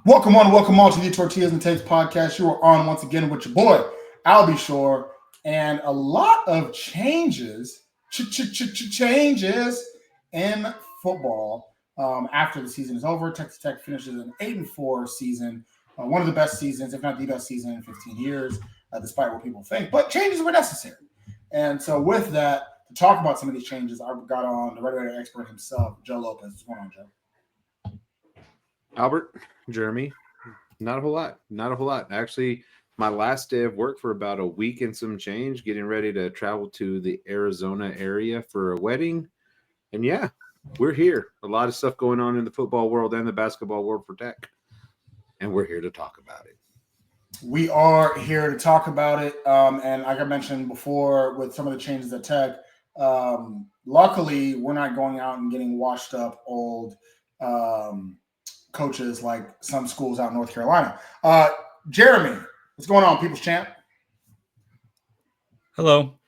Welcome on to the Tortillas Takes podcast. You are on once again with your boy, Albie Shore, and a lot of changes in football after the season is over. Texas Tech finishes an 8-4 season, one of the best seasons, if not the best season in 15 years, despite what people think. But changes were necessary. And so with that, to talk about some of these changes, I got on the Red Raider expert himself, Joe Lopez. What's going on, Joe? Albert, Jeremy, not a whole lot. Actually, my last day of work for about a week and some change, getting ready to travel to the Arizona area for a wedding. And yeah, we're here. A lot of stuff going on in the football world and the basketball world for Tech. And we're here to talk about it. We are here to talk about it. And like I mentioned before, with some of the changes at Tech, luckily, we're not going out and getting washed up old coaches like some schools out in North Carolina. Jeremy, what's going on, People's Champ? Hello.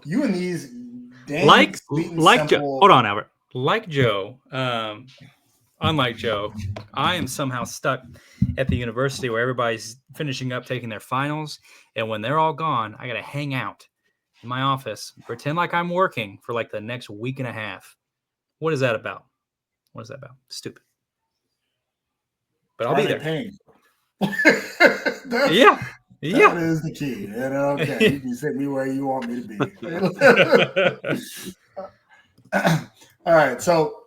You and these like Joe. Hold on, Albert. Like Joe, unlike Joe, I am somehow stuck at the university where everybody's finishing up taking their finals, and when they're all gone, I got to hang out in my office, pretend like I'm working for like the next week and a half. What is that about? Stupid. But I'll be there. Yeah. That is the key. And okay, you can sit me where you want me to be. All right. So,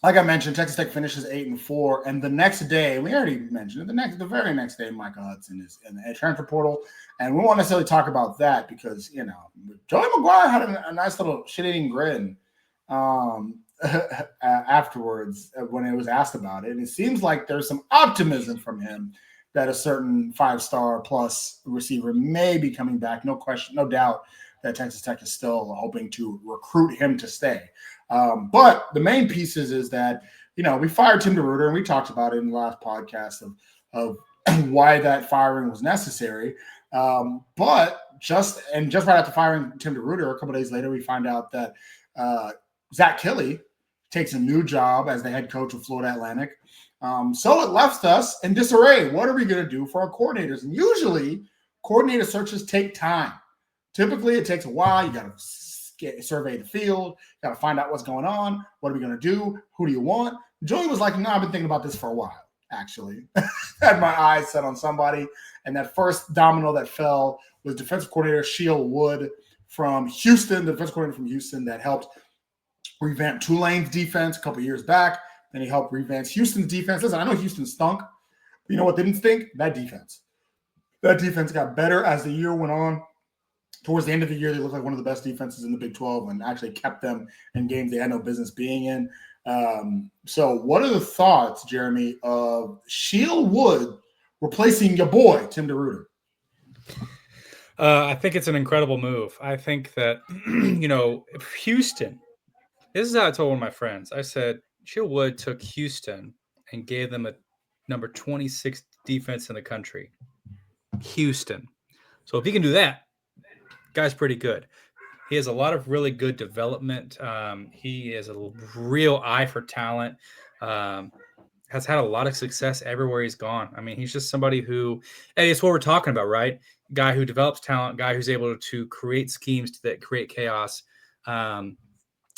like I mentioned, Texas Tech finishes 8-4, and the next day, we already mentioned it. The very next day, Micah Hudson is in the transfer portal, and we won't necessarily talk about that because Joey McGuire had a nice little shit-eating grin afterwards when it was asked about it. And it seems like there's some optimism from him that a certain 5-star plus receiver may be coming back. No question, no doubt that Texas Tech is still hoping to recruit him to stay. But the main pieces is that, we fired Tim DeRuyter, and we talked about it in the last podcast of why that firing was necessary. But just right after firing Tim DeRuyter, a couple of days later, we find out that Zach Killey takes a new job as the head coach of Florida Atlantic. So it left us in disarray. What are we going to do for our coordinators? And usually, coordinator searches take time. Typically, it takes a while. You got to survey the field. Got to find out what's going on. What are we going to do? Who do you want? Joey was like, no, I've been thinking about this for a while, actually. Had my eyes set on somebody. And that first domino that fell was defensive coordinator Sheil Wood from Houston, the defensive coordinator from Houston that helped revamp Tulane's defense a couple years back. Then he helped revamp Houston's defense. Listen, I know Houston stunk. But you know what didn't stink? That defense. That defense got better as the year went on. Towards the end of the year, they looked like one of the best defenses in the Big 12 and actually kept them in games they had no business being in. So what are the thoughts, Jeremy, of Sheil Wood replacing your boy, Tim DeRuyter? I think it's an incredible move. I think that, Houston, this is how I told one of my friends. I said, Sheil Wood took Houston and gave them a number 26 defense in the country. Houston. So if he can do that, guy's pretty good. He has a lot of really good development. He has a real eye for talent. Has had a lot of success everywhere he's gone. I mean, he's just somebody who, hey, it's what we're talking about, right? Guy who develops talent, guy who's able to create schemes that create chaos.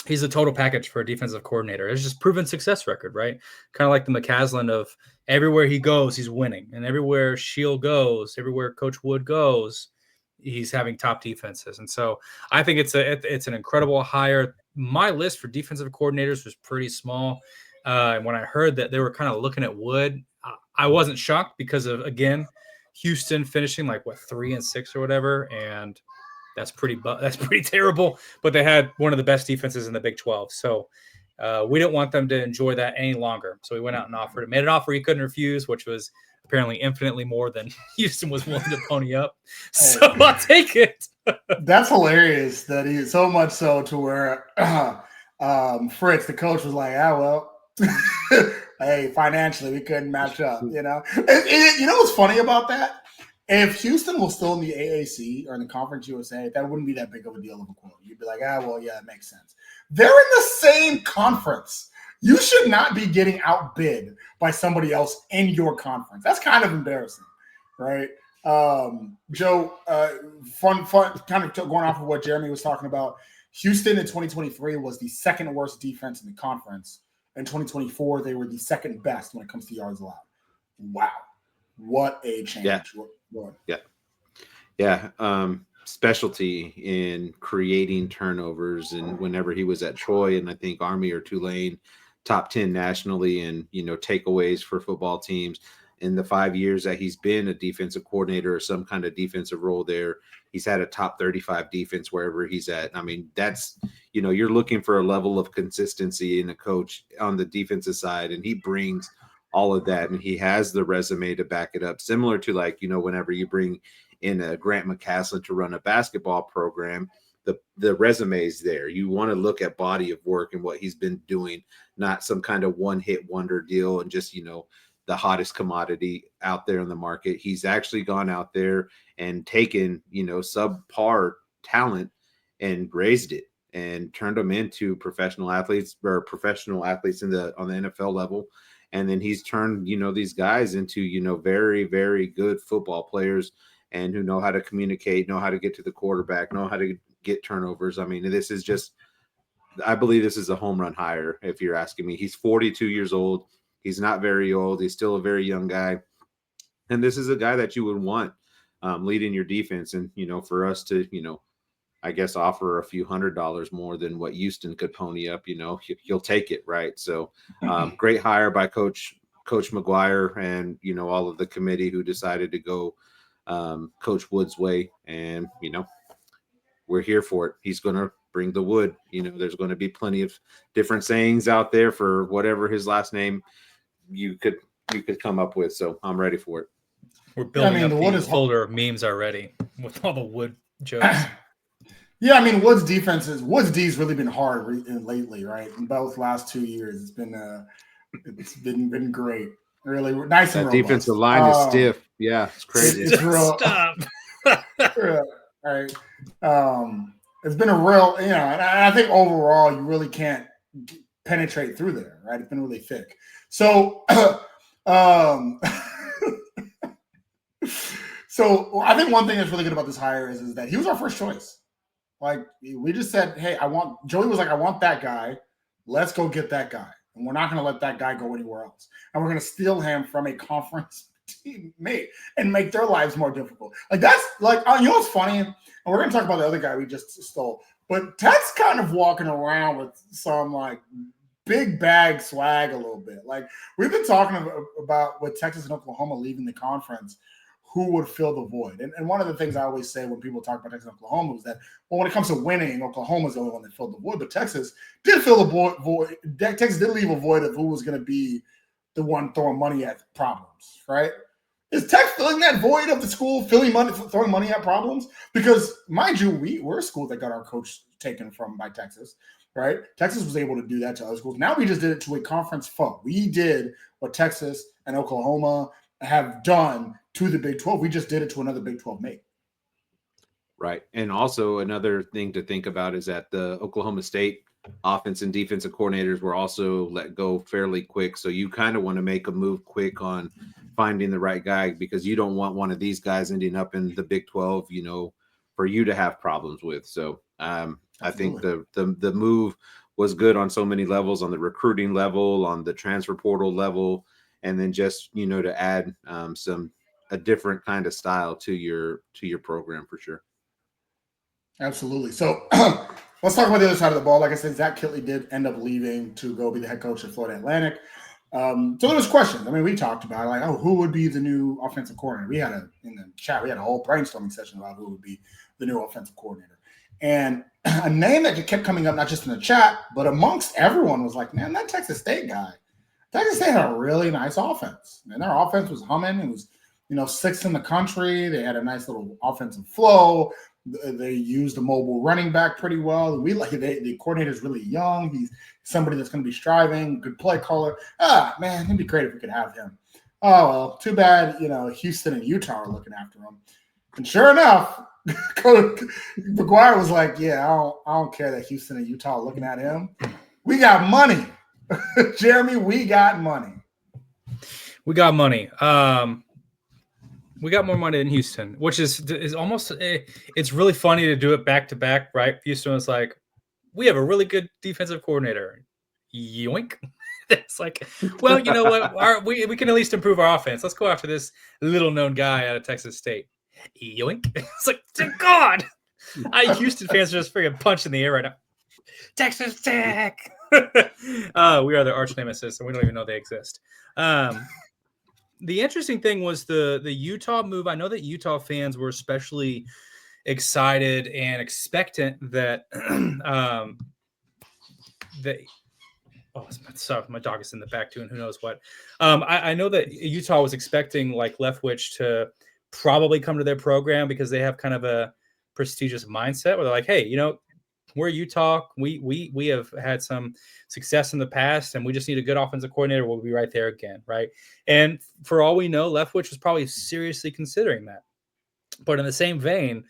He's a total package for a defensive coordinator. It's just proven success record, right? Kind of like the McCaslin of everywhere he goes, he's winning. And everywhere Sheil goes, everywhere Coach Wood goes, he's having top defenses. And so I think it's an incredible hire. My list for defensive coordinators was pretty small. And when I heard that they were kind of looking at Wood, I wasn't shocked because of, again, Houston finishing like 3-6 or whatever. And that's pretty terrible, but they had one of the best defenses in the Big 12. So we didn't want them to enjoy that any longer. So we went out and made an offer he couldn't refuse, which was apparently infinitely more than Houston was willing to pony up. So I'll take it. That's hilarious that he so much so to where Fritz, the coach, was like, hey, financially, we couldn't match up, You know what's funny about that? If Houston was still in the AAC or in the Conference USA, that wouldn't be that big of a deal of a quote. You'd be like, yeah, it makes sense. They're in the same conference. You should not be getting outbid by somebody else in your conference. That's kind of embarrassing, right? Joe, fun, kind of going off of what Jeremy was talking about. Houston in 2023 was the second worst defense in the conference. In 2024, they were the second best when it comes to yards allowed. Wow. What a change. Yeah. Specialty in creating turnovers. And whenever he was at Troy and I think Army or Tulane, top 10 nationally and, takeaways for football teams. In the 5 years that he's been a defensive coordinator or some kind of defensive role there, he's had a top 35 defense wherever he's at. I mean, that's, you're looking for a level of consistency in a coach on the defensive side, and he brings all of that, and he has the resume to back it up. Similar to whenever you bring in a Grant McCaslin to run a basketball program, the resume is there. You want to look at body of work and what he's been doing, not some kind of one-hit wonder deal and just, the hottest commodity out there in the market. He's actually gone out there and taken, subpar talent and raised it and turned them into professional athletes on the NFL level. And then he's turned, these guys into, very, very good football players and who know how to communicate, know how to get to the quarterback, know how to get turnovers. I mean, I believe this is a home run hire. If you're asking me, he's 42 years old. He's not very old. He's still a very young guy. And this is a guy that you would want leading your defense. And, for us to, I guess offer a few $100s more than what Houston could pony up, he'll take it. Right. So great hire by Coach McGuire and, all of the committee who decided to go Coach Wood's way. And, we're here for it. He's going to bring the wood. There's going to be plenty of different sayings out there for whatever his last name you could come up with. So I'm ready for it. We're building up the folder of memes already with all the wood jokes. Yeah, I mean, Wood's D's really been hard lately, right? In both last 2 years, it's been great. Really nice and robust. Defensive line is stiff. Yeah, it's crazy. It's real. Stop. Right. It's been a real, and I think overall you really can't penetrate through there, right? It's been really thick. So, so I think one thing that's really good about this hire is that he was our first choice. Like we just said, hey, Joey was like, I want that guy. Let's go get that guy. And we're not going to let that guy go anywhere else. And we're going to steal him from a conference teammate and make their lives more difficult. Like that's like, what's funny? And we're going to talk about the other guy we just stole. But Tech's kind of walking around with some like big bag swag a little bit. Like we've been talking about with Texas and Oklahoma leaving the conference, who would fill the void. And one of the things I always say when people talk about Texas and Oklahoma was that, well, when it comes to winning, Oklahoma's the only one that filled the void. But Texas did fill the void. Texas did leave a void of who was going to be the one throwing money at problems, right? Is Tech filling that void of the school, throwing money at problems? Because, mind you, we're a school that got our coach taken from by Texas, right? Texas was able to do that to other schools. Now we just did it to a conference foe. We did what Texas and Oklahoma have done to the Big 12. We just did it to another Big 12 mate. Right. And also another thing to think about is that the Oklahoma State offense and defensive coordinators were also let go fairly quick. So you kind of want to make a move quick on finding the right guy because you don't want one of these guys ending up in the Big 12, for you to have problems with. So I think the move was good on so many levels, on the recruiting level, on the transfer portal level, and then just, to add a different kind of style to your program for sure. Absolutely. So let's talk about the other side of the ball. Like I said, Zach Kittley did end up leaving to go be the head coach at Florida Atlantic. So there was questions. I mean, we talked about like, who would be the new offensive coordinator? In the chat, we had a whole brainstorming session about who would be the new offensive coordinator. And a name that kept coming up, not just in the chat, but amongst everyone was like, man, that Texas State guy. Texas State had a really nice offense. And their offense was humming. It was, sixth in the country. They had a nice little offensive flow. They used a mobile running back pretty well. The coordinator's really young. He's somebody that's going to be striving, good play caller. Man, it'd be great if we could have him. Oh, well, too bad, Houston and Utah are looking after him. And sure enough, Coach McGuire was like, yeah, I don't care that Houston and Utah are looking at him. We got money. Jeremy, we got money. We got money. We got more money than Houston, which is almost. It's really funny to do it back to back, right? Houston was like, we have a really good defensive coordinator. Yoink. It's like, well, you know what? We can at least improve our offense. Let's go after this little known guy out of Texas State. Yoink. It's like, thank God. Houston fans are just freaking punching the air right now. Texas Tech. We are their arch nemesis, and we don't even know they exist. The interesting thing was the Utah move. I know that Utah fans were especially excited and expectant that sorry, my dog is in the back doing who knows what. I know that Utah was expecting like Leftwich to probably come to their program because they have kind of a prestigious mindset where they're like, hey, we're Utah. We have had some success in the past, and we just need a good offensive coordinator. We'll be right there again, right? And for all we know, Leftwich was probably seriously considering that. But in the same vein,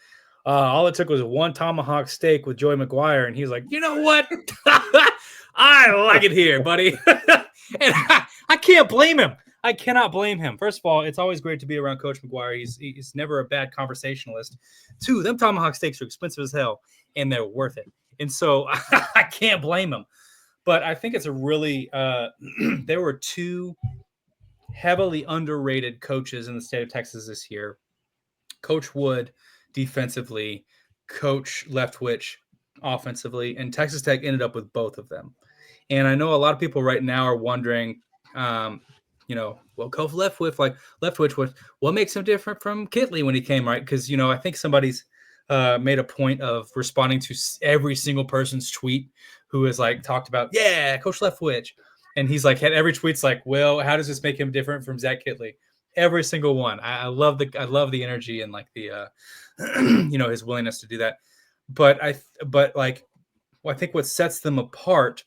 all it took was one tomahawk steak with Joey McGuire, and he's like, you know what? I like it here, buddy. And I can't blame him. I cannot blame him. First of all, it's always great to be around Coach McGuire. He's never a bad conversationalist. Two, them tomahawk steaks are expensive as hell, and they're worth it. And so I can't blame him. But I think it's a really there were two heavily underrated coaches in the state of Texas this year. Coach Wood defensively, Coach Leftwich offensively, and Texas Tech ended up with both of them. And I know a lot of people right now are wondering, well, Coach Leftwich, what makes him different from Kitley when he came, right? Because, I think somebody's made a point of responding to every single person's tweet who has like talked about, yeah, Coach Leftwich. And he's like, had every tweet's like, well, how does this make him different from Zach Kitley? Every single one. I love the energy and like the, his willingness to do that. But I think what sets them apart,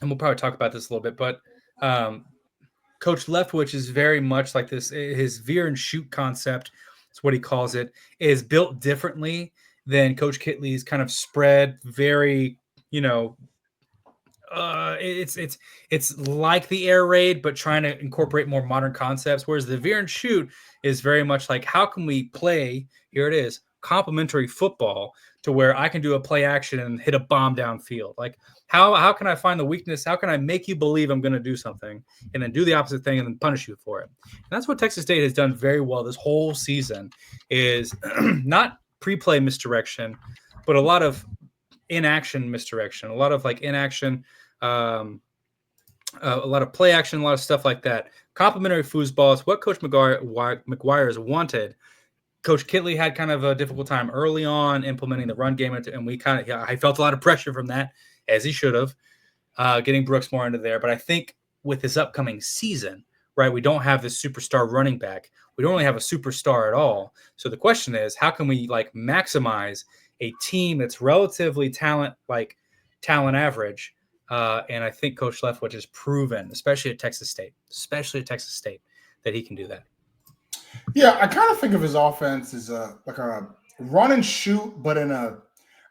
and we'll probably talk about this a little bit, but Coach Leftwich is very much like this. His veer and shoot concept, is what he calls it, is built differently than Coach Kitley's kind of spread. Very, it's like the air raid, but trying to incorporate more modern concepts. Whereas the veer and shoot is very much like, how can we play? Here it is, complementary football, to where I can do a play action and hit a bomb downfield. Like, how can I find the weakness? How can I make you believe I'm going to do something and then do the opposite thing and then punish you for it? And that's what Texas State has done very well this whole season, is not pre-play misdirection, but a lot of inaction misdirection, a lot of like inaction, a lot of play action, a lot of stuff like that. Complimentary foosball is what Coach McGuire has wanted. Coach Kitley had kind of a difficult time early on implementing the run game, and I felt a lot of pressure from that, as he should have, getting Brooks more into there. But I think with this upcoming season, right, we don't have this superstar running back. We don't really have a superstar at all. So the question is, how can we like maximize a team that's relatively talent average? And I think Coach Leftwich has proven, especially at Texas State, that he can do that. Yeah, I kind of think of his offense as like a run and shoot, but I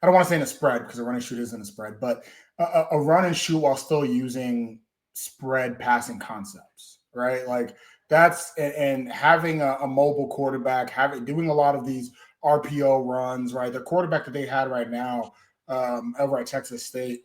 don't want to say in a spread, because a run and shoot isn't a spread, but a run and shoot while still using spread passing concepts, right? Like that's, and having a mobile quarterback, doing a lot of these RPO runs, right? The quarterback that they had right now over at Texas State,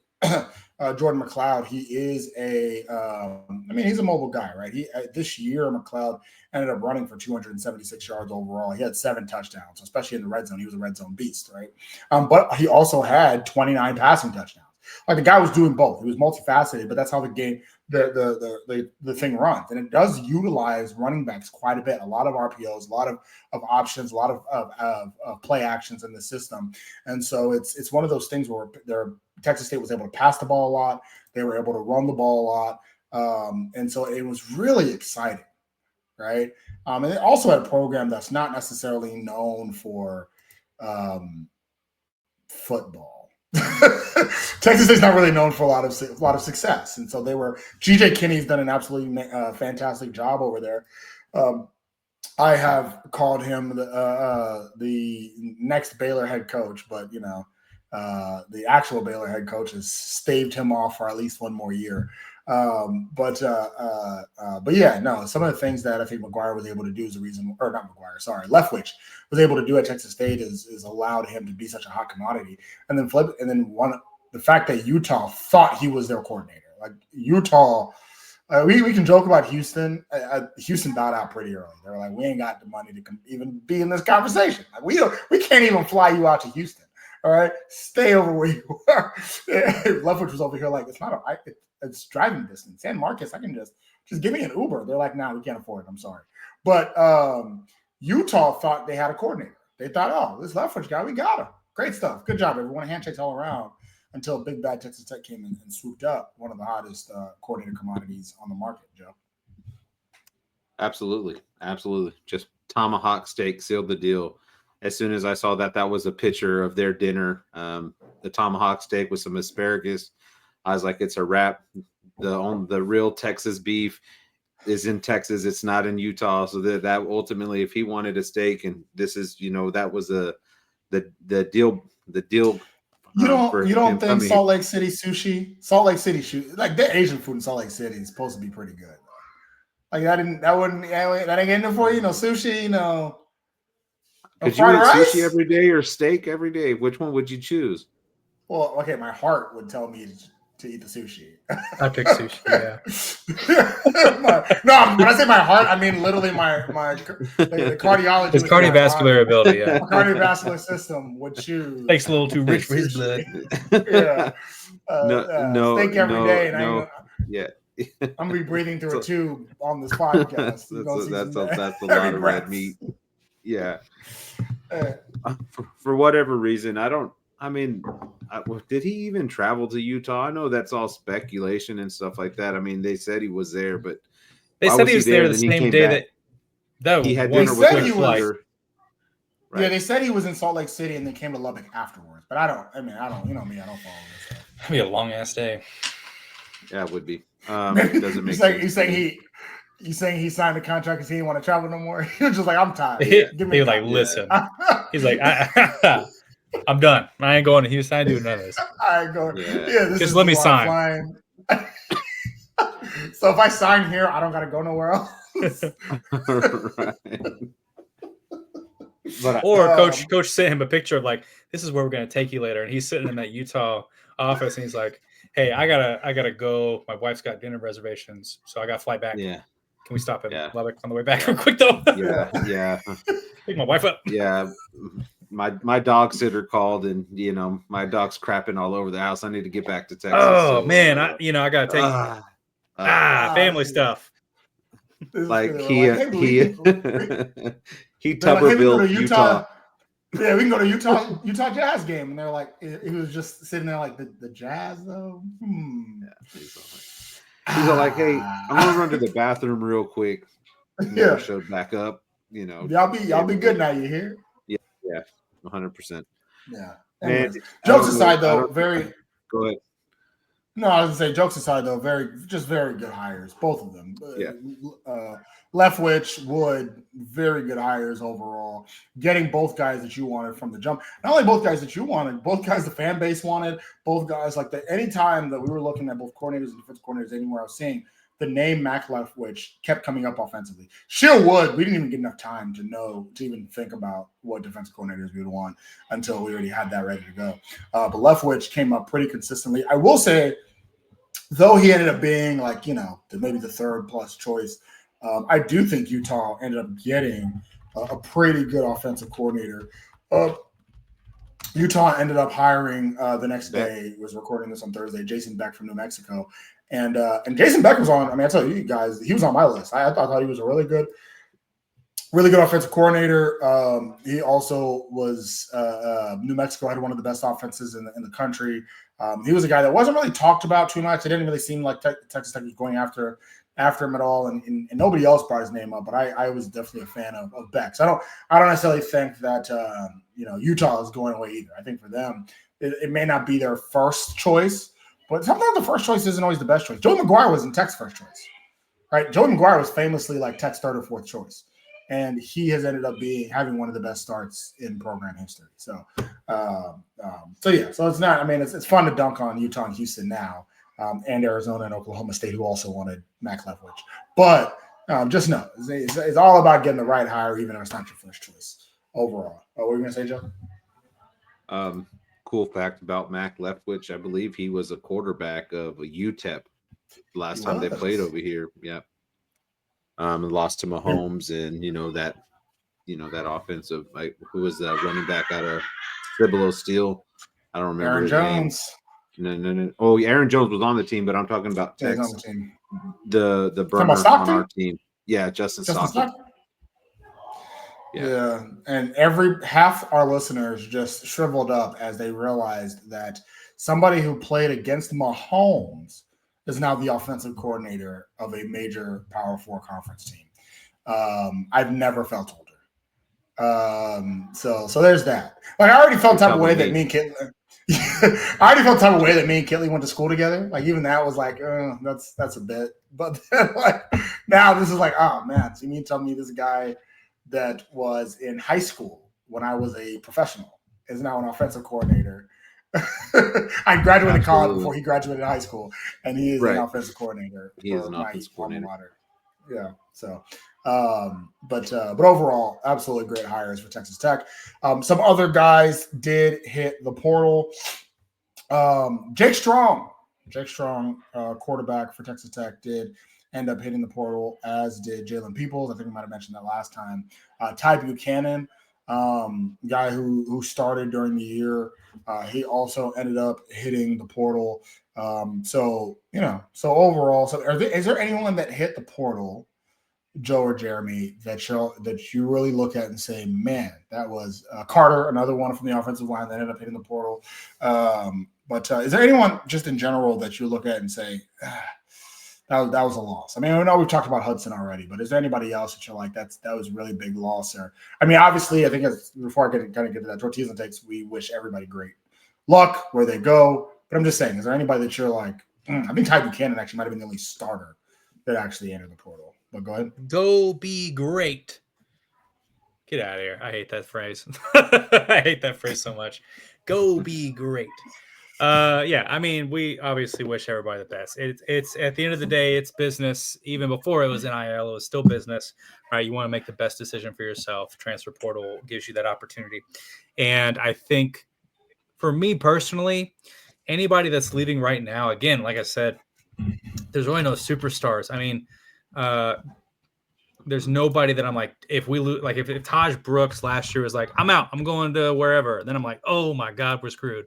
Jordan McLeod, he is he's a mobile guy, right? This year, McLeod ended up running for 276 yards overall. He had 7 touchdowns, especially in the red zone. He was a red zone beast, right? But he also had 29 passing touchdowns. Like, the guy was doing both. He was multifaceted, but that's how the game, the thing runs. And it does utilize running backs quite a bit. A lot of RPOs, a lot of options, a lot of play actions in the system. And so it's one of those things where Texas State was able to pass the ball a lot. They were able to run the ball a lot. And so it was really exciting, right? And it also had a program that's not necessarily known for football. Texas State's not really known for a lot of success. And so GJ Kinney's done an absolutely fantastic job over there. I have called him the next Baylor head coach, but the actual Baylor head coach has staved him off for at least one more year. But yeah, no, some of the things that I think McGuire was able to do is the reason, or not McGuire, sorry, Leftwich was able to do at Texas State is allowed him to be such a hot commodity. And then the fact that Utah thought he was their coordinator, like Utah. We can joke about Houston. Houston bowed out pretty early. They were like, we ain't got the money to even be in this conversation. Like, we can't even fly you out to Houston. All right, stay over where you are. Leftwich was over here like, it's driving distance. San Marcos, I can just give me an Uber. They're like, nah, we can't afford it. I'm sorry. But Utah thought they had a coordinator. They thought, oh, this Leftwich guy, we got him. Great stuff. Good job, everyone. Handshakes all around. Until big bad Texas Tech came in and swooped up, one of the hottest coordinator commodities on the market, Joe. Absolutely. Just tomahawk steak sealed the deal. As soon as I saw that was a picture of their dinner, the tomahawk steak with some asparagus, I was like, it's a wrap. The real Texas beef is in Texas. It's not in Utah. So that ultimately, if he wanted a steak, and this is, that was the deal. You don't think Salt Lake City sushi, like the Asian food in Salt Lake City is supposed to be pretty good. Like that ain't getting it for you. Sushi, Could you eat sushi every day or steak every day? Which one would you choose? Well, okay, my heart would tell me to eat the sushi. I pick sushi. Yeah. No, when I say my heart, I mean literally my the cardiologist. His cardiovascular ability. Yeah. My cardiovascular system would choose. Steak's a little too rich for his blood. Yeah. No. Steak every day. Yeah. I'm gonna be breathing through a tube on this podcast. That's a lot of red meat. Yeah. For whatever reason, did he even travel to Utah? I know that's all speculation and stuff like that. I mean, they said he was there, but they said he was there the same day that he had dinner with his brother. Right. Yeah, they said he was in Salt Lake City and then came to Lubbock afterwards. But I don't, you know me, I don't follow this stuff. That'd be a long ass day. Yeah, it would be. Doesn't make sense. He's saying he signed a contract because he didn't want to travel no more. He was just like, I'm tired. He was like, listen. He's like, I'm done. I ain't going to Houston. I ain't doing none of this. I ain't going. Yeah, just let me sign. So if I sign here, I don't got to go nowhere else. Right. Or coach sent him a picture of like, this is where we're going to take you later. And he's sitting in that Utah office and he's like, hey, I gotta go. My wife's got dinner reservations, so I got to fly back. Yeah. Can we stop at Lubbock on the way back real quick though? Yeah. Pick my wife up. Yeah. My dog sitter called and my dog's crapping all over the house. I need to get back to Texas. Oh man, I gotta take family stuff. Like he Tuberville, Utah. Yeah, we can go to Utah Jazz game, and they're like, he was just sitting there like the Jazz though. Yeah, he's like, hey, I'm gonna run to the bathroom real quick. Never showed back up. Y'all be good now. You hear? Yeah, 100%. Yeah. Man, jokes aside, though, very. Go ahead. No, I was gonna say jokes aside, though, very good hires, both of them. Yeah. Leftwich, Wood, very good hires overall. Getting both guys that you wanted from the jump. Not only both guys that you wanted, both guys the fan base wanted. Both guys like that. Anytime that we were looking at both coordinators and defensive coordinators, anywhere I was seeing the name Mac Leftwich kept coming up offensively. Sheil Wood, we didn't even get enough time to even think about what defensive coordinators we would want until we already had that ready to go. But Leftwich came up pretty consistently. I will say, though he ended up being like, maybe the third plus choice, I do think Utah ended up getting a pretty good offensive coordinator. Utah ended up hiring the next day. Was recording this on Thursday. Jason Beck from New Mexico, and Jason Beck was on. I mean, I tell you guys, he was on my list. I thought he was a really good offensive coordinator. He also was New Mexico had one of the best offenses in the country. He was a guy that wasn't really talked about too much. It didn't really seem like Texas Tech was going after him at all, and nobody else brought his name up. But I was definitely a fan of Beck. So I don't necessarily think that Utah is going away either. I think for them, it may not be their first choice, but sometimes the first choice isn't always the best choice. Joey McGuire wasn't Tech's first choice, right? Joey McGuire was famously like Tech's third or fourth choice. and he has ended up having one of the best starts in program history. So, so it's not. I mean, it's fun to dunk on Utah and Houston now, and Arizona and Oklahoma State, who also wanted Mac Leftwich. But just know it's all about getting the right hire, even if it's not your first choice overall. What were you going to say, Joe? Cool fact about Mac Leftwich, I believe he was a quarterback of a UTEP last time they played over here. Yeah. And lost to Mahomes and that offensive, like, who was that running back out of Cibolo Steel? I don't remember Aaron his Jones. name. No. Oh, Aaron Jones was on the team, but I'm talking about Yeah, Tex, on the team. the burner on our team. Yeah, Justin Stockton. Yeah, and half our listeners just shriveled up as they realized that somebody who played against Mahomes is now the offensive coordinator of a major Power 4 conference team. I've never felt older. So there's that. Like, I already felt type of way that me and Kitley. I already felt type of way that me and Kitley went to school together. Like, even that was like, that's a bit. But then, like, now this is like, oh man. So you mean tell me this guy that was in high school when I was a professional is now an offensive coordinator. I graduated college before he graduated high school, and he is an offensive coordinator. He is an offensive coordinator. Yeah. So, but overall, absolutely great hires for Texas Tech. Some other guys did hit the portal. Jake Strong, quarterback for Texas Tech, did end up hitting the portal, as did Jalen Peoples. I think we might have mentioned that last time. Ty Buchanan, guy who started during the year, he also ended up hitting the portal. So overall, is there anyone that hit the portal, Joe or Jeremy, that you really look at and say, man, that was Carter, another one from the offensive line that ended up hitting the portal. But is there anyone just in general that you look at and say, that was a loss? I mean, I know we've talked about Hudson already, but is there anybody else that you're like, that was a really big loss there? I mean, obviously, I think before I get to that, Tortillas Takes, we wish everybody great luck where they go. But I'm just saying, is there anybody that you're like, I think Ty Buchanan actually might have been the only starter that actually entered the portal. But go ahead. Go be great. Get out of here. I hate that phrase. I hate that phrase so much. Go be great. Yeah, I mean, we obviously wish everybody the best. It's at the end of the day, it's business. Even before it was NIL, it was still business, right? You want to make the best decision for yourself. Transfer portal gives you that opportunity. And I think for me personally, anybody that's leaving right now, again, like I said, there's really no superstars. I mean, there's nobody that I'm like, if we lose, like if Taj Brooks last year was like, I'm out, I'm going to wherever, then I'm like, oh my God, we're screwed.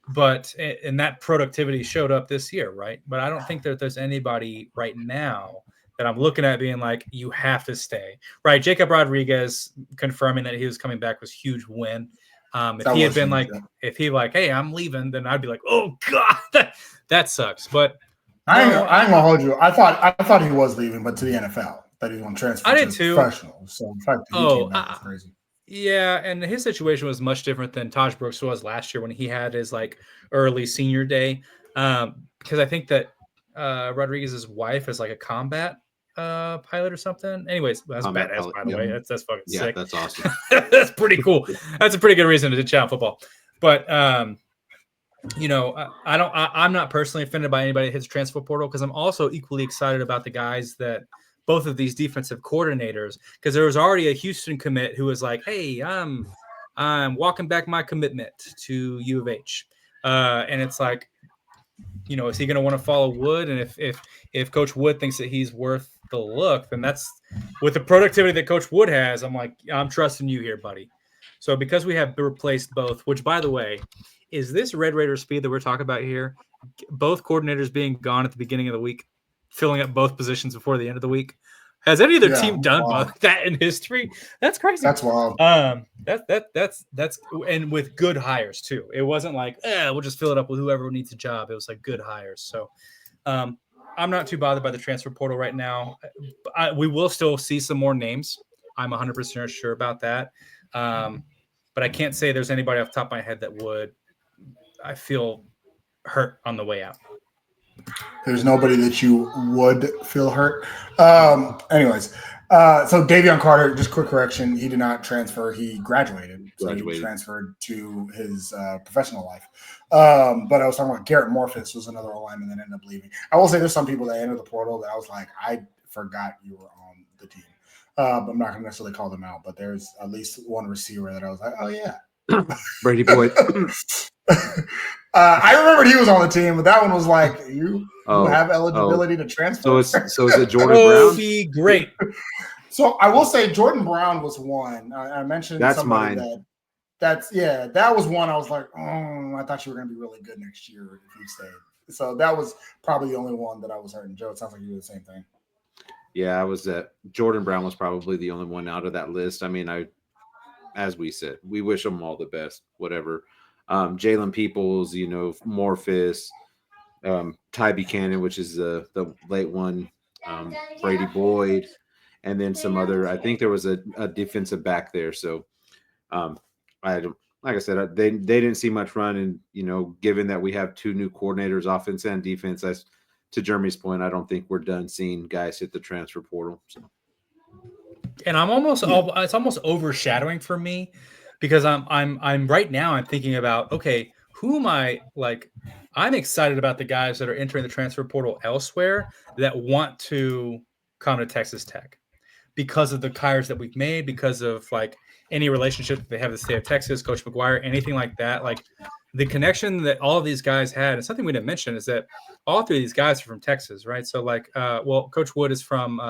But and that productivity showed up this year, right? But I don't think that there's anybody right now that I'm looking at being like, you have to stay, right? Jacob Rodriguez confirming that he was coming back was a huge win. If he had been like, if he like, hey, I'm leaving, then I'd be like, oh God, that sucks. But I ain't gonna hold you. I thought he was leaving, but to the NFL, that he was going to transfer. I did too. Professional. So the fact that he came back was crazy. Yeah, and his situation was much different than Taj Brooks was last year when he had his like early senior day. Because I think that Rodriguez's wife is like a combat pilot or something. Anyways, that's badass, by the way. That's fucking sick. That's awesome. That's pretty cool. That's a pretty good reason to chat football. But I'm not personally offended by anybody that hits transfer portal, because I'm also equally excited about the guys that both of these defensive coordinators, because there was already a Houston commit who was like, hey, I'm walking back my commitment to U of H. And it's like, is he going to want to follow Wood? And if Coach Wood thinks that he's worth the look, then that's with the productivity that Coach Wood has. I'm like, I'm trusting you here, buddy. So because we have replaced both, which, by the way, is this Red Raider speed that we're talking about here, both coordinators being gone at the beginning of the week, filling up both positions before the end of the week. Has any other team done that in history? That's crazy. That's wild. That's and with good hires too. It wasn't like, we'll just fill it up with whoever needs a job. It was like good hires. So I'm not too bothered by the transfer portal right now. We will still see some more names. I'm 100% sure about that. But I can't say there's anybody off the top of my head that would, I feel, hurt on the way out. There's nobody that you would feel hurt. Anyways, So Davion Carter, just quick correction, he did not transfer. He graduated. So he transferred to his professional life. But I was talking about Garrett Morphus was another lineman that ended up leaving. I will say there's some people that entered the portal that I was like, I forgot you were on the team. But I'm not going to necessarily call them out. But there's at least one receiver that I was like, oh, yeah. Brady Boyd. I remembered he was on the team, but that one was like, you have eligibility to transfer. So is it Jordan Brown? Be great. So I will say Jordan Brown was one. I mentioned that's mine. That was one I was like, oh, I thought you were going to be really good next year if you stayed. So that was probably the only one that I was hurting. Joe, it sounds like you did the same thing. Yeah, I was Jordan Brown was probably the only one out of that list. I mean, as we said, we wish them all the best, whatever. Jalen Peoples, Morphus, Ty Buchanan, which is the late one, Brady Boyd, and then some other. I think there was a defensive back there. So, I don't. Like I said, they didn't see much run, and given that we have two new coordinators, offense and defense, to Jeremy's point, I don't think we're done seeing guys hit the transfer portal. So. And it's almost overshadowing for me because I'm right now I'm thinking about, okay, who am I like? I'm excited about the guys that are entering the transfer portal elsewhere that want to come to Texas Tech because of the hires that we've made, because of like any relationship that they have with the state of Texas, Coach McGuire, anything like that. Like the connection that all of these guys had, and something we didn't mention is that all three of these guys are from Texas, right? So like, Coach Wood is from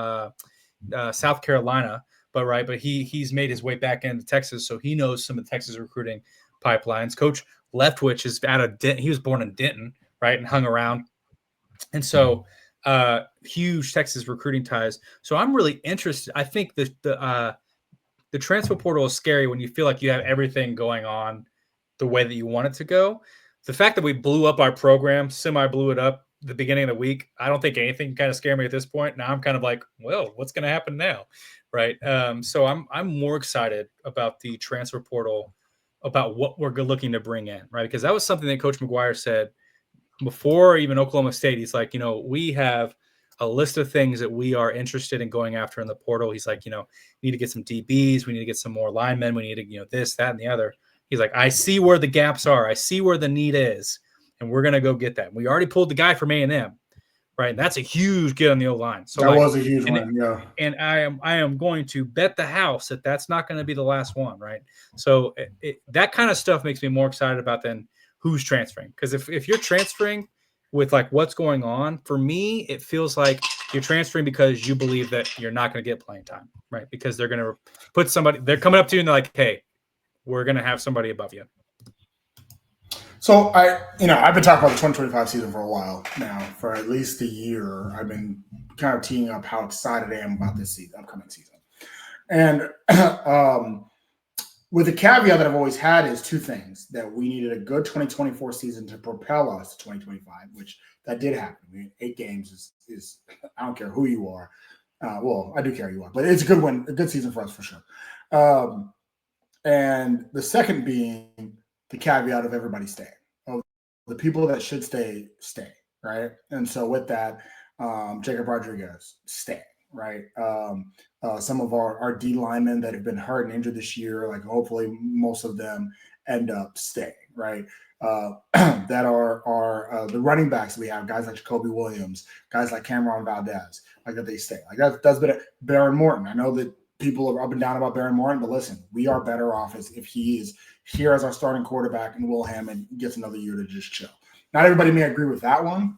South Carolina, but he's made his way back into Texas, so he knows some of the Texas recruiting pipelines. Coach Leftwich is out of Denton. He was born in Denton, right, and hung around, and so huge Texas recruiting ties. So I'm really interested. I think the transfer portal is scary when you feel like you have everything going on the way that you want it to go. The fact that we blew up our program, blew it up the beginning of the week, I don't think anything can kind of scare me at this point. Now I'm kind of like, well, what's going to happen now? Right. So I'm more excited about the transfer portal, about what we're looking to bring in. Right. Because that was something that Coach McGuire said before even Oklahoma State. He's like, we have a list of things that we are interested in going after in the portal. He's like, we need to get some DBs. We need to get some more linemen. We need to, this, that, and the other. He's like, I see where the gaps are. I see where the need is. And we're going to go get that. We already pulled the guy from A&M, right? And that's a huge get on the O-line. So that was a huge one, yeah. And I am going to bet the house that that's not going to be the last one, right? So that kind of stuff makes me more excited about than who's transferring. Because if you're transferring with like what's going on, for me, it feels like you're transferring because you believe that you're not going to get playing time, right? Because they're going to put somebody, they're coming up to you and they're like, hey, we're going to have somebody above you. So I've been talking about the 2025 season for a while now, for at least a year. I've been kind of teeing up how excited I am about this upcoming season. And with the caveat that I've always had is two things: that we needed a good 2024 season to propel us to 2025, which that did happen. I mean, 8 games is I don't care who you are. Well, I do care who you are, but it's a good win, a good season for us for sure. And the second being the caveat of everybody staying. The people that should stay, right? And so with that, Jacob Rodriguez, stay, right? Some of our D linemen that have been hurt and injured this year, like hopefully most of them end up staying, right? That are the running backs we have, guys like Jacoby Williams, guys like Cameron Valdez, like that they stay. Like that's been Baron Morton. I know that people are up and down about Baron Morton, but listen, we are better off if he is here as our starting quarterback and Will Hammond gets another year to just chill. Not everybody may agree with that one,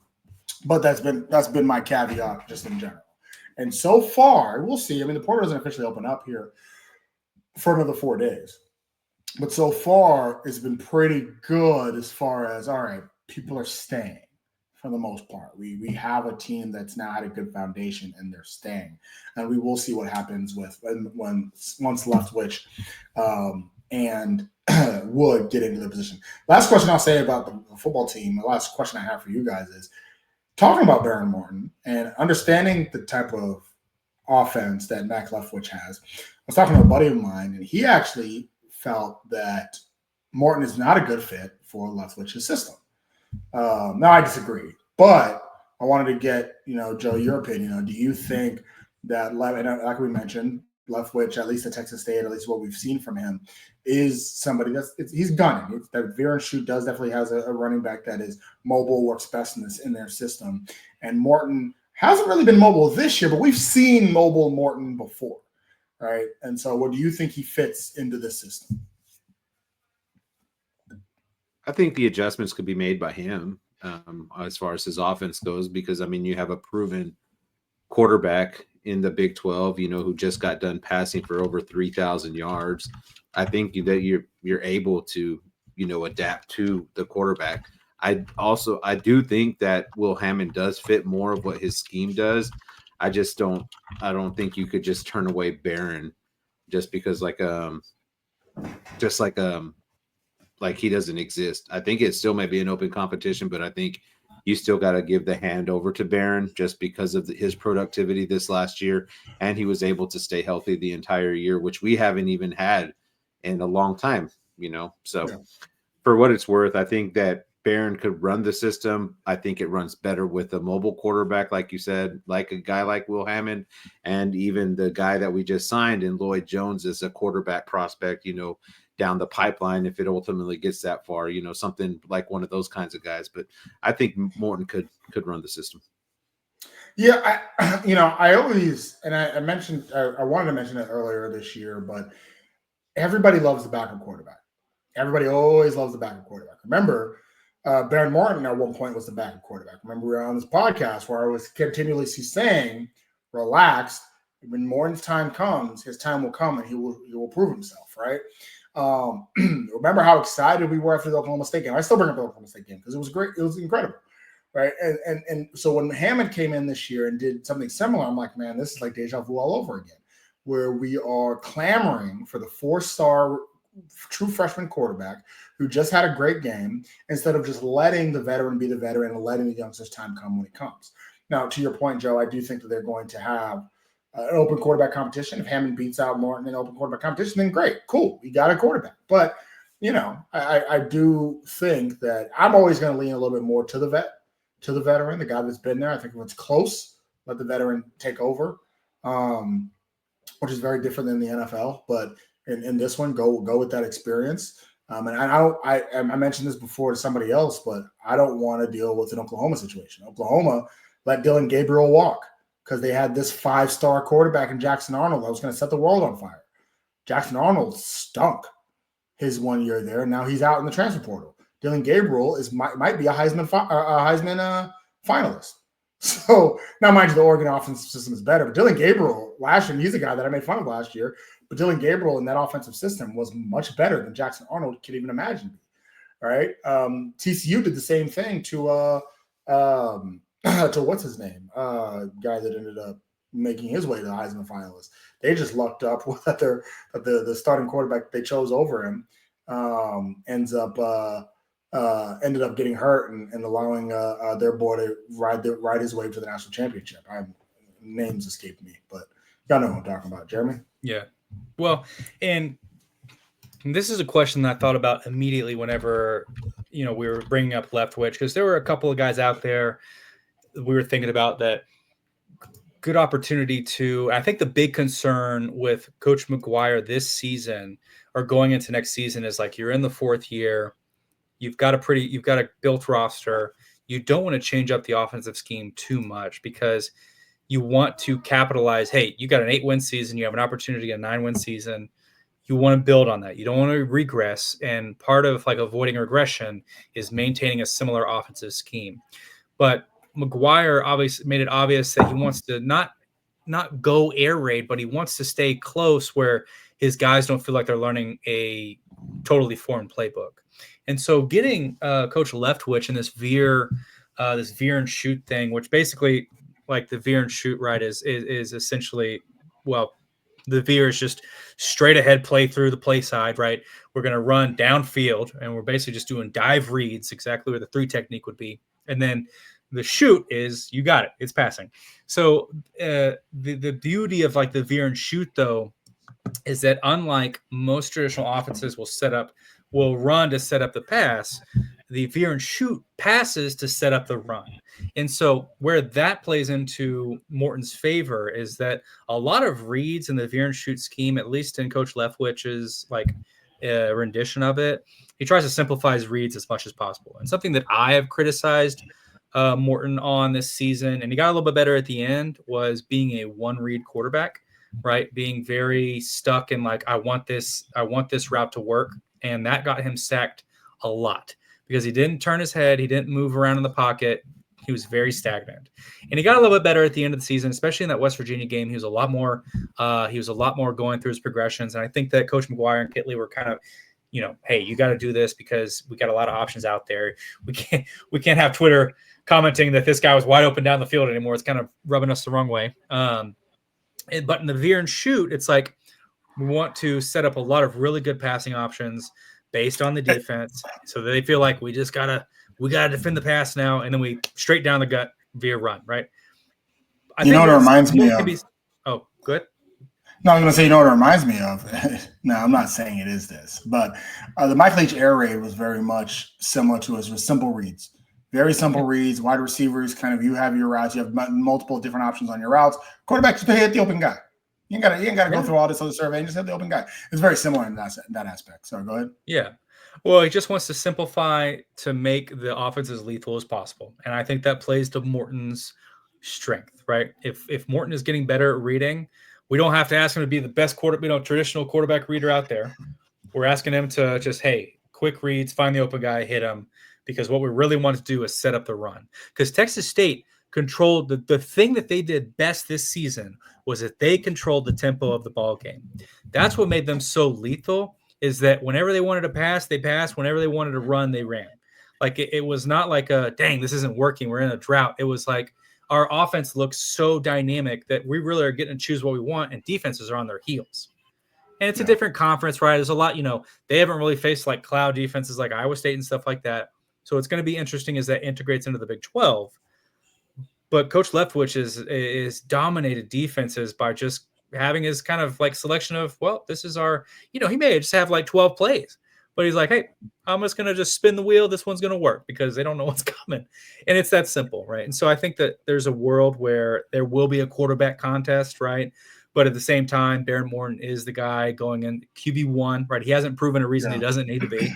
but that's been my caveat just in general. And so far, we'll see. I mean, the portal doesn't officially open up here for another 4 days. But so far, it's been pretty good as far as, all right, people are staying for the most part. We have a team that's now had a good foundation and they're staying. And we will see what happens with once Leftwich and Wood get into the position. Last question I'll say about the football team, the last question I have for you guys is talking about Baron Morton and understanding the type of offense that Mac Leftwich has. I was talking to a buddy of mine, and he actually felt that Morton is not a good fit for Leftwich's system. Now I disagree, but I wanted to get, Joe, your opinion. Do you think that, like we mentioned, Leftwich, at least at Texas State, at least what we've seen from him, is somebody he's gunning. That Veer and Shoot does definitely has a running back that is mobile, works best in their system. And Morton hasn't really been mobile this year, but we've seen mobile Morton before, right? And so, what do you think he fits into this system? I think the adjustments could be made by him as far as his offense goes, because I mean, you have a proven quarterback in the Big 12, who just got done passing for over 3,000 yards. I think that you're able to, adapt to the quarterback. I do think that Will Hammond does fit more of what his scheme does. I don't think you could just turn away Barron just because like he doesn't exist. I think it still may be an open competition, but I think you still got to give the hand over to Barron just because of his productivity this last year. And he was able to stay healthy the entire year, which we haven't even had in a long time, So yeah. For what it's worth, I think that Barron could run the system. I think it runs better with a mobile quarterback, like you said, like a guy like Will Hammond, and even the guy that we just signed in Lloyd Jones is a quarterback prospect, down the pipeline if it ultimately gets that far, something like one of those kinds of guys. But I think Morton could run the system. Yeah, I always, and I mentioned, I wanted to mention it earlier this year, but everybody loves the backup quarterback. Everybody always loves the backup quarterback. Remember, Baron Morton at one point was the backup quarterback. Remember, we were on this podcast where I was continually saying, relax, when Morton's time comes, his time will come and he will prove himself, right? Remember how excited we were after the Oklahoma State game? I still bring up the Oklahoma State game because it was great. It was incredible, right? And so when Hammond came in this year and did something similar, I'm like, man, this is like deja vu all over again, where we are clamoring for the 4-star true freshman quarterback who just had a great game instead of just letting the veteran be the veteran and letting the youngsters' time come when it comes. Now, to your point, Joe, I do think that they're going to have an open quarterback competition. If Hammond beats out Morton in open quarterback competition, then great, cool, we got a quarterback. But I do think that I'm always going to lean a little bit more to the veteran, the guy that's been there. I think if it's close, let the veteran take over, which is very different than the NFL. But in this one, go with that experience. And I mentioned this before to somebody else, but I don't want to deal with an Oklahoma situation. Oklahoma let Dylan Gabriel walk because they had this 5-star quarterback in Jackson Arnold that was going to set the world on fire. Jackson Arnold stunk his 1 year there. Now he's out in the transfer portal. Dylan Gabriel might be a Heisman finalist. So now, mind you, the Oregon offensive system is better. But Dylan Gabriel last year, he's a guy that I made fun of last year. But Dylan Gabriel in that offensive system was much better than Jackson Arnold could even imagine. Right? TCU did the same thing to what's his name, guy that ended up making his way to the Heisman finalist. They just lucked up that the starting quarterback they chose over him ended up getting hurt and allowing their boy to ride his way to the national championship. Names escaped me, but y'all know what I'm talking about, Jeremy. Yeah. Well, and this is a question that I thought about immediately whenever we were bringing up Leftwich, because there were a couple of guys out there we were thinking about that good opportunity to. I think the big concern with Coach McGuire this season or going into next season is like you're in the 4th year. You've got a built roster. You don't want to change up the offensive scheme too much because you want to capitalize. Hey, you got an 8-win season. You have an opportunity to get a 9-win season. You want to build on that. You don't want to regress. And part of like avoiding regression is maintaining a similar offensive scheme. But McGuire obviously made it obvious that he wants to not go air raid, but he wants to stay close where his guys don't feel like they're learning a totally foreign playbook. And so getting Coach Leftwich in this veer and shoot thing, which basically like the veer and shoot, right, is essentially, well, the veer is just straight ahead play through the play side, right? We're going to run downfield and we're basically just doing dive reads, exactly where the 3 technique would be. And then the shoot is, you got it, it's passing. So the beauty of like the veer and shoot though, is that unlike most traditional offenses will set up will run to set up the pass. The veer and shoot passes to set up the run. And so where that plays into Morton's favor is that a lot of reads in the veer and shoot scheme, at least in Coach Leftwich's rendition of it, he tries to simplify his reads as much as possible. And something that I have criticized Morton on this season, and he got a little bit better at the end, was being a one-read quarterback, right? Being very stuck in I want this route to work. And that got him sacked a lot because he didn't turn his head. He didn't move around in the pocket. He was very stagnant. And he got a little bit better at the end of the season, especially in that West Virginia game. He was a lot more going through his progressions. And I think that Coach McGuire and Kitley were kind of, hey, you got to do this because we got a lot of options out there. We can't have Twitter commenting that this guy was wide open down the field anymore. It's kind of rubbing us the wrong way. But in the veer and shoot, it's like we want to set up a lot of really good passing options based on the defense, so they feel like we gotta defend the pass now, and then we straight down the gut via run, right? What it reminds me of? Oh, good. No, I was going to say, what it reminds me of? No, I'm not saying it is this, but the Michael H. air raid was very much similar to us with simple reads. Very simple reads, wide receivers, kind of you have your routes, you have multiple different options on your routes. Quarterback just hit the open guy. You ain't got to go through all this other survey and just hit the open guy. It's very similar in that aspect. So go ahead. Yeah. Well, he just wants to simplify to make the offense as lethal as possible. And I think that plays to Morton's strength, right? If Morton is getting better at reading, we don't have to ask him to be the best traditional quarterback reader out there. We're asking him to just, hey, quick reads, find the open guy, hit him. Because what we really want to do is set up the run. Because Texas State controlled the thing that they did best this season was that they controlled the tempo of the ball game. That's what made them so lethal, is that whenever they wanted to pass, they passed. Whenever they wanted to run, they ran. It was not like dang, this isn't working, we're in a drought. It was like our offense looks so dynamic that we really are getting to choose what we want, and defenses are on their heels. And it's a different conference, right? There's a lot, they haven't really faced cloud defenses like Iowa State and stuff like that. So it's going to be interesting as that integrates into the Big 12. But Coach Leftwich is dominated defenses by just having his kind of selection of, well, this is our, he may just have 12 plays, but he's like, hey, I'm just going to just spin the wheel. This one's going to work because they don't know what's coming. And it's that simple, right? And so I think that there's a world where there will be a quarterback contest, right? But at the same time, Baron Morton is the guy going in QB1, right? He hasn't proven a reason he doesn't need to be.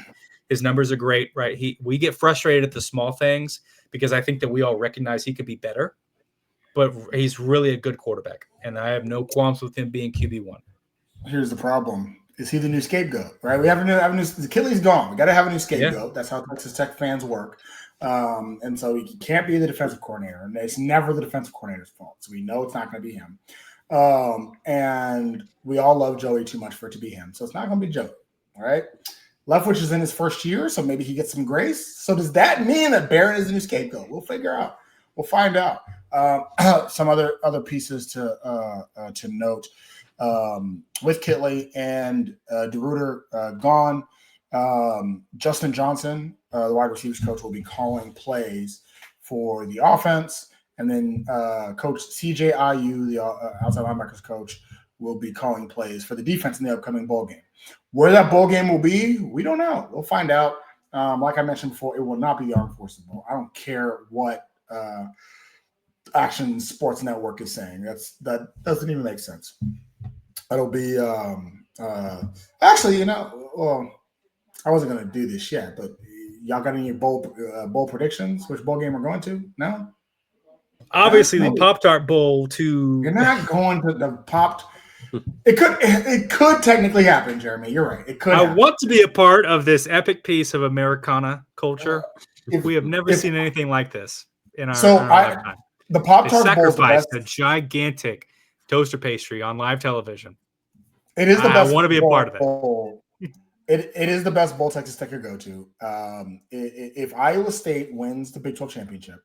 His numbers are great, right? We get frustrated at the small things because I think that we all recognize he could be better, but he's really a good quarterback, and I have no qualms with him being QB1. Here's the problem: is he the new scapegoat? Right? We have a new Achilles gone. We got to have a new scapegoat. Yeah. That's how Texas Tech fans work, and so he can't be the defensive coordinator, and it's never the defensive coordinator's fault. So we know it's not going to be him, and we all love Joey too much for it to be him. So it's not going to be Joey, all right? Leftwich is in his first year, so maybe he gets some grace. So does that mean that Barron is the new scapegoat? We'll figure out. We'll find out. Some other pieces to note with Kitley and DeRuiter gone. Justin Johnson, the wide receivers coach, will be calling plays for the offense, and then Coach CJ IU, the outside linebackers coach, will be calling plays for the defense in the upcoming bowl game. Where that bowl game will be, we don't know. We'll find out. Like I mentioned before, it will not be the Armed Forces Bowl. I don't care what Action Sports Network is saying. That doesn't even make sense. It'll be actually, well, I wasn't going to do this yet, but y'all got any bowl predictions? Which bowl game we're going to? No? Obviously, the Pop-Tart Bowl to. You're not going to the Popped. It could technically happen, Jeremy. You're right. It could. I want to be a part of this epic piece of Americana culture. We have never seen anything like this in our lifetime. The Pop-Tart Bowl sacrificed a gigantic toaster pastry on live television. It is the best. I want to be a part of it. It is the best bowl Texas Tech could go to. If Iowa State wins the Big 12 championship,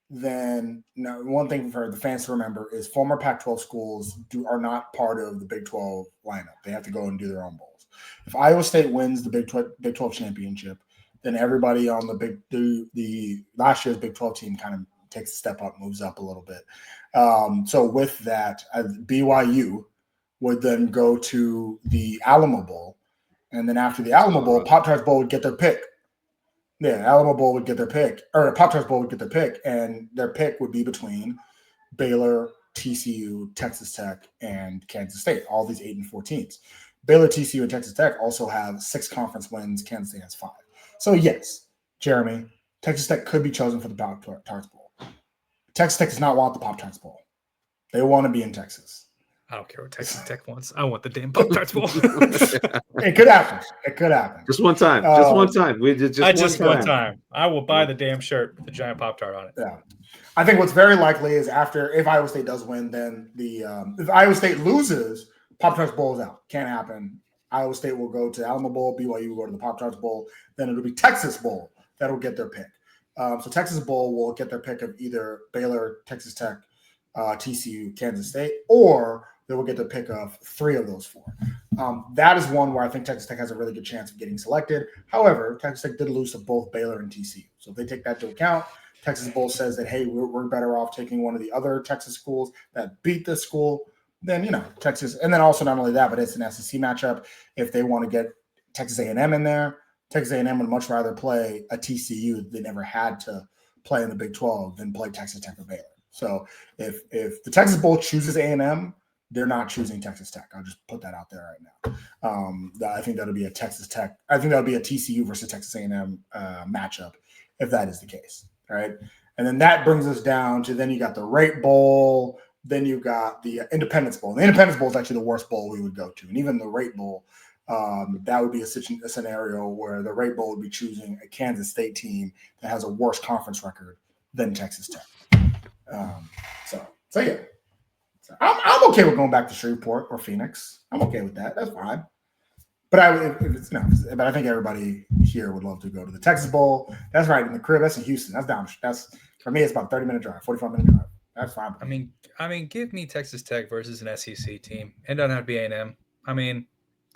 then one thing for the fans to remember is former Pac-12 schools are not part of the Big 12 lineup. They have to go and do their own bowls. If Iowa State wins the Big 12 championship, then everybody on the last year's Big 12 team kind of takes a step up, moves up a little bit. So with that, BYU would then go to the Alamo Bowl And then after the Alamo Bowl, Pop-Tarts Bowl would get their pick. Yeah, Alamo Bowl would get their pick, or Pop-Tarts Bowl would get their pick, and their pick would be between Baylor, TCU, Texas Tech, and Kansas State, all these 8 and 4 teams. Baylor, TCU, and Texas Tech also have 6 conference wins. Kansas State has 5. So, yes, Jeremy, Texas Tech could be chosen for the Pop-Tarts Bowl. Texas Tech does not want the Pop-Tarts Bowl. They want to be in Texas. I don't care what Texas Tech wants. I want the damn Pop-Tarts Bowl. It could happen. It could happen. Just one time. Just one time. One time. I will buy the damn shirt with the giant Pop-Tart on it. Yeah. I think what's very likely is if Iowa State does win, then if Iowa State loses, Pop-Tarts Bowl is out. Can't happen. Iowa State will go to Alamo Bowl. BYU will go to the Pop-Tarts Bowl. Then it'll be Texas Bowl that will get their pick. So Texas Bowl will get their pick of either Baylor, Texas Tech, TCU, Kansas State, or they will get their pick of 3 of those 4. That is one where I think Texas Tech has a really good chance of getting selected. However, Texas Tech did lose to both Baylor and TCU. So if they take that into account, Texas Bowl says that, hey, we're better off taking one of the other Texas schools that beat this school. Then, Texas. And then also not only that, but it's an SEC matchup. If they want to get Texas A&M in there, Texas A&M would much rather play a TCU they never had to play in the Big 12 than play Texas Tech or Baylor. So if the Texas Bowl chooses A&M, they're not choosing Texas Tech. I'll just put that out there right now. I think that'll be a Texas Tech. I think that'll be a TCU versus Texas A&M matchup if that is the case. All right. And then that brings us down to then you got the Rate Bowl. Then you got the Independence Bowl. The Independence Bowl is actually the worst bowl we would go to. And even the Rate Bowl, that would be a scenario where the Rate Bowl would be choosing a Kansas State team that has a worse conference record than Texas Tech. So yeah. I'm okay with going back to Shreveport or Phoenix. I'm okay with that. That's fine. But I think everybody here would love to go to the Texas Bowl. That's right in the crib. That's in Houston. That's down. That's for me. It's about a 30-minute drive, 45-minute drive. That's fine. I mean, give me Texas Tech versus an SEC team. It doesn't have to be A&M. I mean,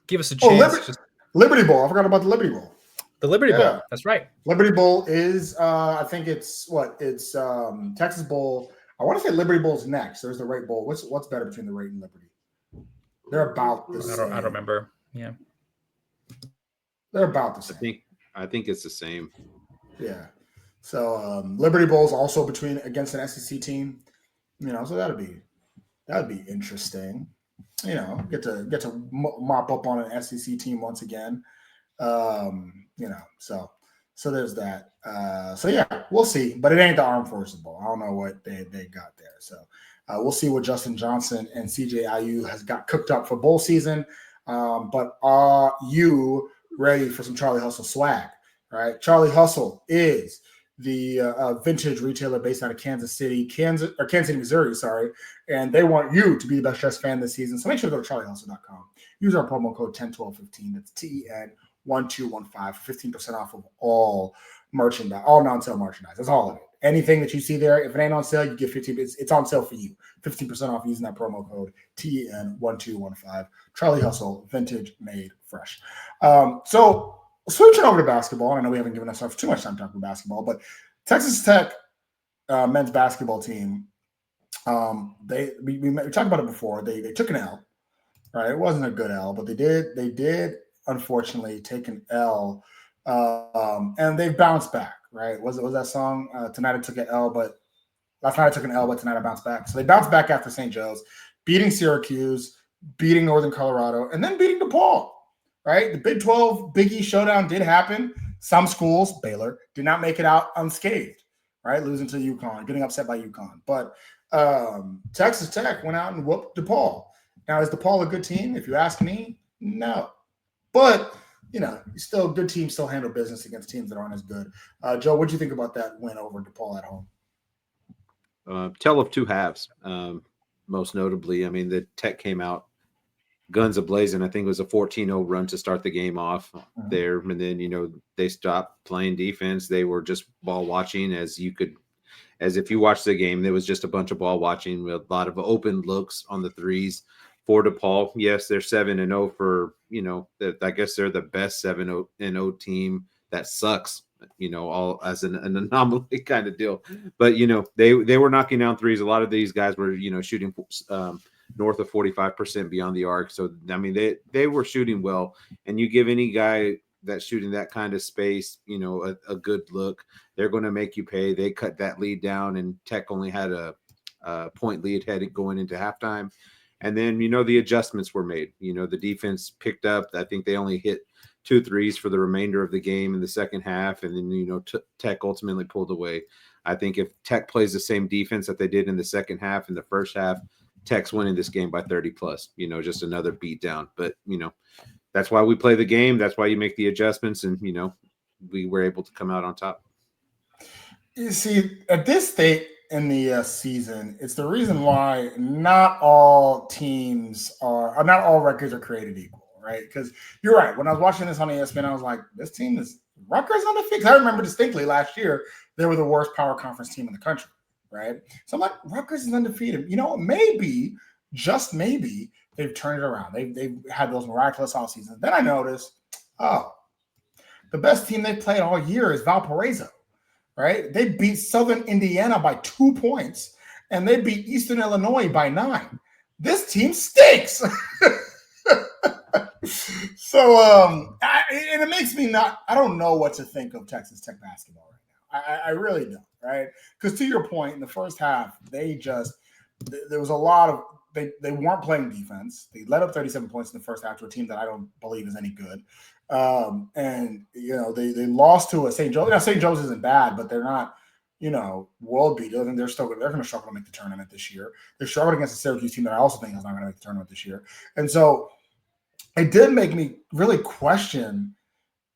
give us a chance. Liberty Bowl. I forgot about the Liberty Bowl. The Liberty Bowl. That's right. Liberty Bowl is. I think it's what it's Texas Bowl. I want to say Liberty Bowl's next. There's the Rate Bowl. What's better between the Rate and Liberty? They're about the same. I don't remember. Yeah. They're about the same. I think it's the same. Yeah. So Liberty Bowl is also against an SEC team. So that'd be interesting. Get to mop up on an SEC team once again. So there's that. So yeah, we'll see. But it ain't the Armed Forces Bowl. I don't know what they got there. So we'll see what Justin Johnson and CJ IU has got cooked up for bowl season. But are you ready for some Charlie Hustle swag? Right? Charlie Hustle is the vintage retailer based out of Kansas City, Missouri, and they want you to be the best dressed fan this season. So make sure to go to charliehustle.com. Use our promo code 101215. That's TEN1215 for 15% off of all merchandise, all non-sale merchandise. That's all of it. Anything that you see there, if it ain't on sale, you get 15%. It's on sale for you. 15% off using that promo code TEN1215. Charlie Hustle, vintage made fresh. So switching over to basketball, I know we haven't given ourselves too much time talking about basketball, but Texas Tech men's basketball team, we talked about it before. They took an L, right? It wasn't a good L, but they did unfortunately take an L, and they've bounced back, right? Was that song? Tonight I took an L, but last night I took an L, but tonight I bounced back. So they bounced back after St. Joe's, beating Syracuse, beating Northern Colorado, and then beating DePaul. Right? The Big 12 Big East showdown did happen. Some schools, Baylor, did not make it out unscathed, right? Losing to UConn, getting upset by UConn. But Texas Tech went out and whooped DePaul. Now, is DePaul a good team? If you ask me, no. But, still good teams still handle business against teams that aren't as good. Joe, what do you think about that win over DePaul at home? Tale of two halves, most notably. I mean, the Tech came out guns a-blazing. I think it was a 14-0 run to start the game off there. And then, they stopped playing defense. They were just ball watching as if you watched the game, there was just a bunch of ball watching with a lot of open looks on the threes for DePaul. Yes, they're 7-0 for, I guess they're the best 7-0 team that sucks, all as an anomaly kind of deal. But, they were knocking down threes. A lot of these guys were, shooting north of 45% beyond the arc. So, I mean, they were shooting well. And you give any guy that's shooting that kind of space, you know, a good look, they're going to make you pay. They cut that lead down, and Tech only had a point lead headed going into halftime. And then, you know, the adjustments were made. You know, the defense picked up. I think they only hit 2 threes for the remainder of the game in the second half. And then, you know, Tech ultimately pulled away. I think if Tech plays the same defense that they did in the second half, in the first half, Tech's winning this game by 30 plus, you know, just another beat down. But, you know, that's why we play the game. That's why you make the adjustments. And, you know, we were able to come out on top. You see, at this state in the season, it's the reason why not all teams or not all records are created equal, right? Because you're right. When I was watching this on ESPN, I was like, this team is Rutgers undefeated. I remember distinctly last year, they were the worst power conference team in the country, right? So I'm like, Rutgers is undefeated. You know, maybe, just maybe, they've turned it around. They've had those miraculous off seasons. Then I noticed, oh, the best team they played all year is Valparaiso. Right? They beat Southern Indiana by 2 points, and they beat Eastern Illinois by 9. This team stinks. So, and it makes me I don't know what to think of Texas Tech basketball right now. I really don't, right? Because to your point, in the first half, there was a lot of, they weren't playing defense. They let up 37 points in the first half to a team that I don't believe is any good. And you know, they lost to a St. Joe's. Now, St. Joe's isn't bad, but they're not, you know, world beater. And they're going to struggle to make the tournament this year. They're struggling against a Syracuse team that I also think is not going to make the tournament this year. And so it did make me really question,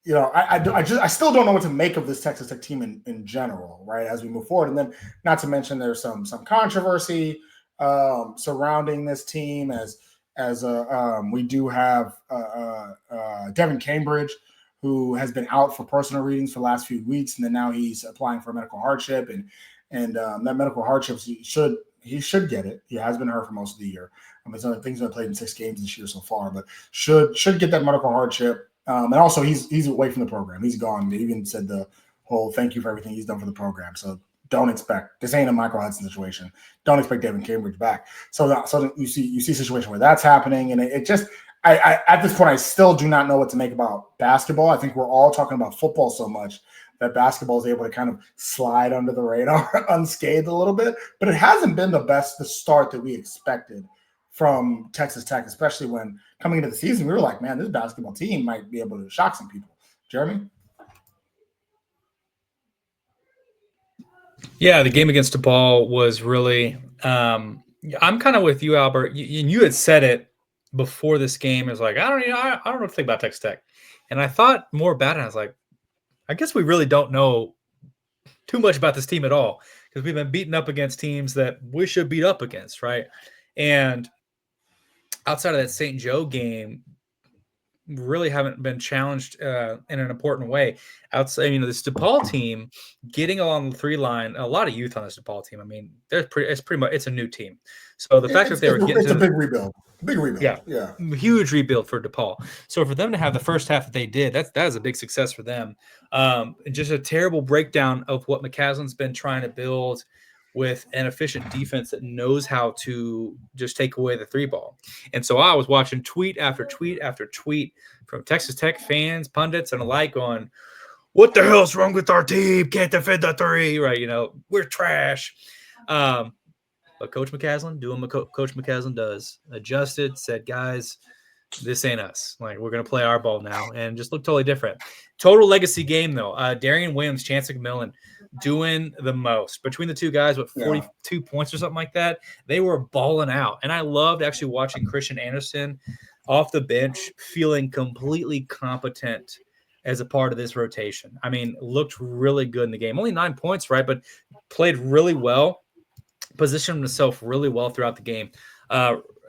you know, I still don't know what to make of this Texas Tech team in general, right, as we move forward. And then not to mention there's some controversy surrounding this team as we do have Devin Cambridge, who has been out for personal reasons for the last few weeks, and then now he's applying for medical hardship, and that medical hardship he should get it. He has been hurt for most of the year. I mean, some of the things that played in 6 games this year so far, but should get that medical hardship. And also he's away from the program. He's gone. They even said the whole thank you for everything he's done for the program. So don't expect, this ain't a Michael Hudson situation. Don't expect Devin Cambridge back. So you see a situation where that's happening, and it just I at this point I still do not know what to make about basketball. I think we're all talking about football so much that basketball is able to kind of slide under the radar unscathed a little bit, but it hasn't been the start that we expected from Texas Tech, especially when coming into the season we were like, man, this basketball team might be able to shock some people. Jeremy? Yeah, the game against DePaul was really I'm kind of with you, Albert. You had said it before this game. It was like, I don't know what to think about Texas Tech. And I thought more about it. I was like, I guess we really don't know too much about this team at all, because we've been beaten up against teams that we should beat up against, right? And outside of that St. Joe game, really haven't been challenged in an important way. Outside, you know, this DePaul team getting along the 3 line, a lot of youth on this DePaul team. I mean, it's a new team. So the fact that they were getting it's a big rebuild. Yeah. Huge rebuild for DePaul. So for them to have the first half that they did, that is a big success for them. Just a terrible breakdown of what McCaslin's been trying to build with an efficient defense that knows how to just take away the 3 ball. And so I was watching tweet after tweet after tweet from Texas Tech fans, pundits, and alike going, what the hell's wrong with our team? Can't defend the 3, right? You know, we're trash. But Coach McCaslin doing what Coach McCaslin does, adjusted, said, guys, this ain't us. Like, we're going to play our ball now, and just look totally different. Total legacy game, though. Darian Williams, Chance McMillan doing the most. Between the 2 guys with 42 points or something like that, they were balling out. And I loved actually watching Christian Anderson off the bench feeling completely competent as a part of this rotation. I mean, looked really good in the game. Only 9 points, right? But played really well. Positioned himself really well throughout the game.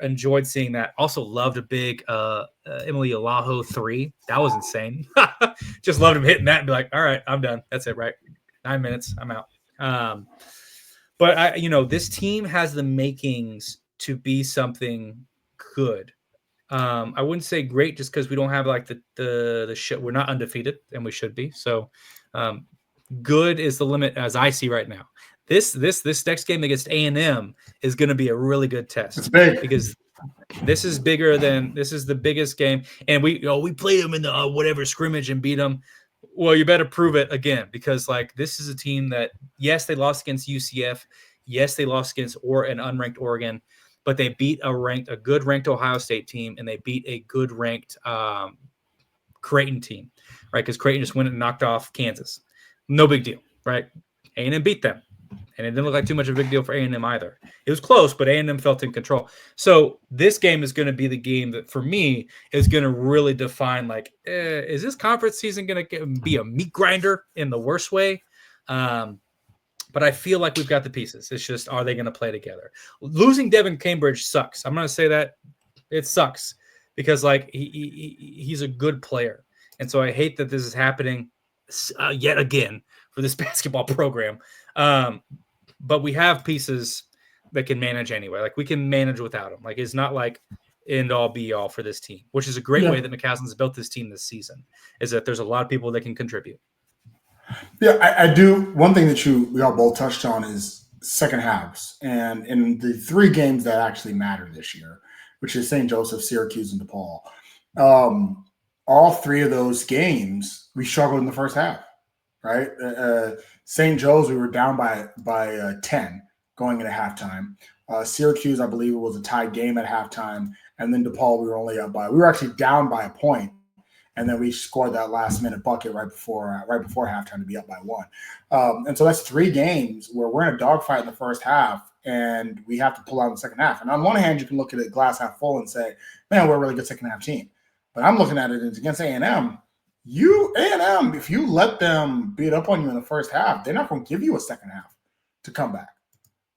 Enjoyed seeing that. Also loved a big Emily Alaho 3. That was insane. Just loved him hitting that and be like, all right, I'm done. That's it, right? 9 minutes, I'm out. But this team has the makings to be something good. I wouldn't say great just because we don't have like the shit. We're not undefeated, and we should be. So good is the limit as I see right now. This next game against A&M is going to be a really good test. It's big because this is the biggest game, and we played them in the whatever scrimmage and beat them. Well, you better prove it again, because like this is a team that, yes, they lost against UCF, yes, they lost against an unranked Oregon, but they beat a good ranked Ohio State team, and they beat a good ranked Creighton team, right? Because Creighton just went and knocked off Kansas. No big deal, right? A&M beat them, and it didn't look like too much of a big deal for A&M either. It was close, but A&M felt in control. So this game is going to be the game that, for me, is going to really define, like, is this conference season going to be a meat grinder in the worst way? But I feel like we've got the pieces. It's just, are they going to play together? Losing Devin Cambridge sucks. I'm going to say that. It sucks because, like, he's a good player. And so I hate that this is happening yet again for this basketball program. But we have pieces that can manage anyway. Like, we can manage without him. Like, it's not like end all be all for this team, which is a great way that McCaslin's built this team this season, is that there's a lot of people that can contribute. Yeah, I do. One thing that we all both touched on is second halves. And in the 3 games that actually matter this year, which is St. Joseph, Syracuse, and DePaul, all 3 of those games, we struggled in the first half, right? St. Joe's, we were down by 10 going into halftime. Syracuse, I believe it was a tied game at halftime. And then DePaul, we were actually down by a point. And then we scored that last-minute bucket right before halftime to be up by 1. And so that's 3 games where we're in a dogfight in the first half, and we have to pull out in the second half. And on one hand, you can look at it glass half full and say, man, we're a really good second-half team. But I'm looking at it as against A&M. A&M, if you let them beat up on you in the first half, they're not going to give you a second half to come back.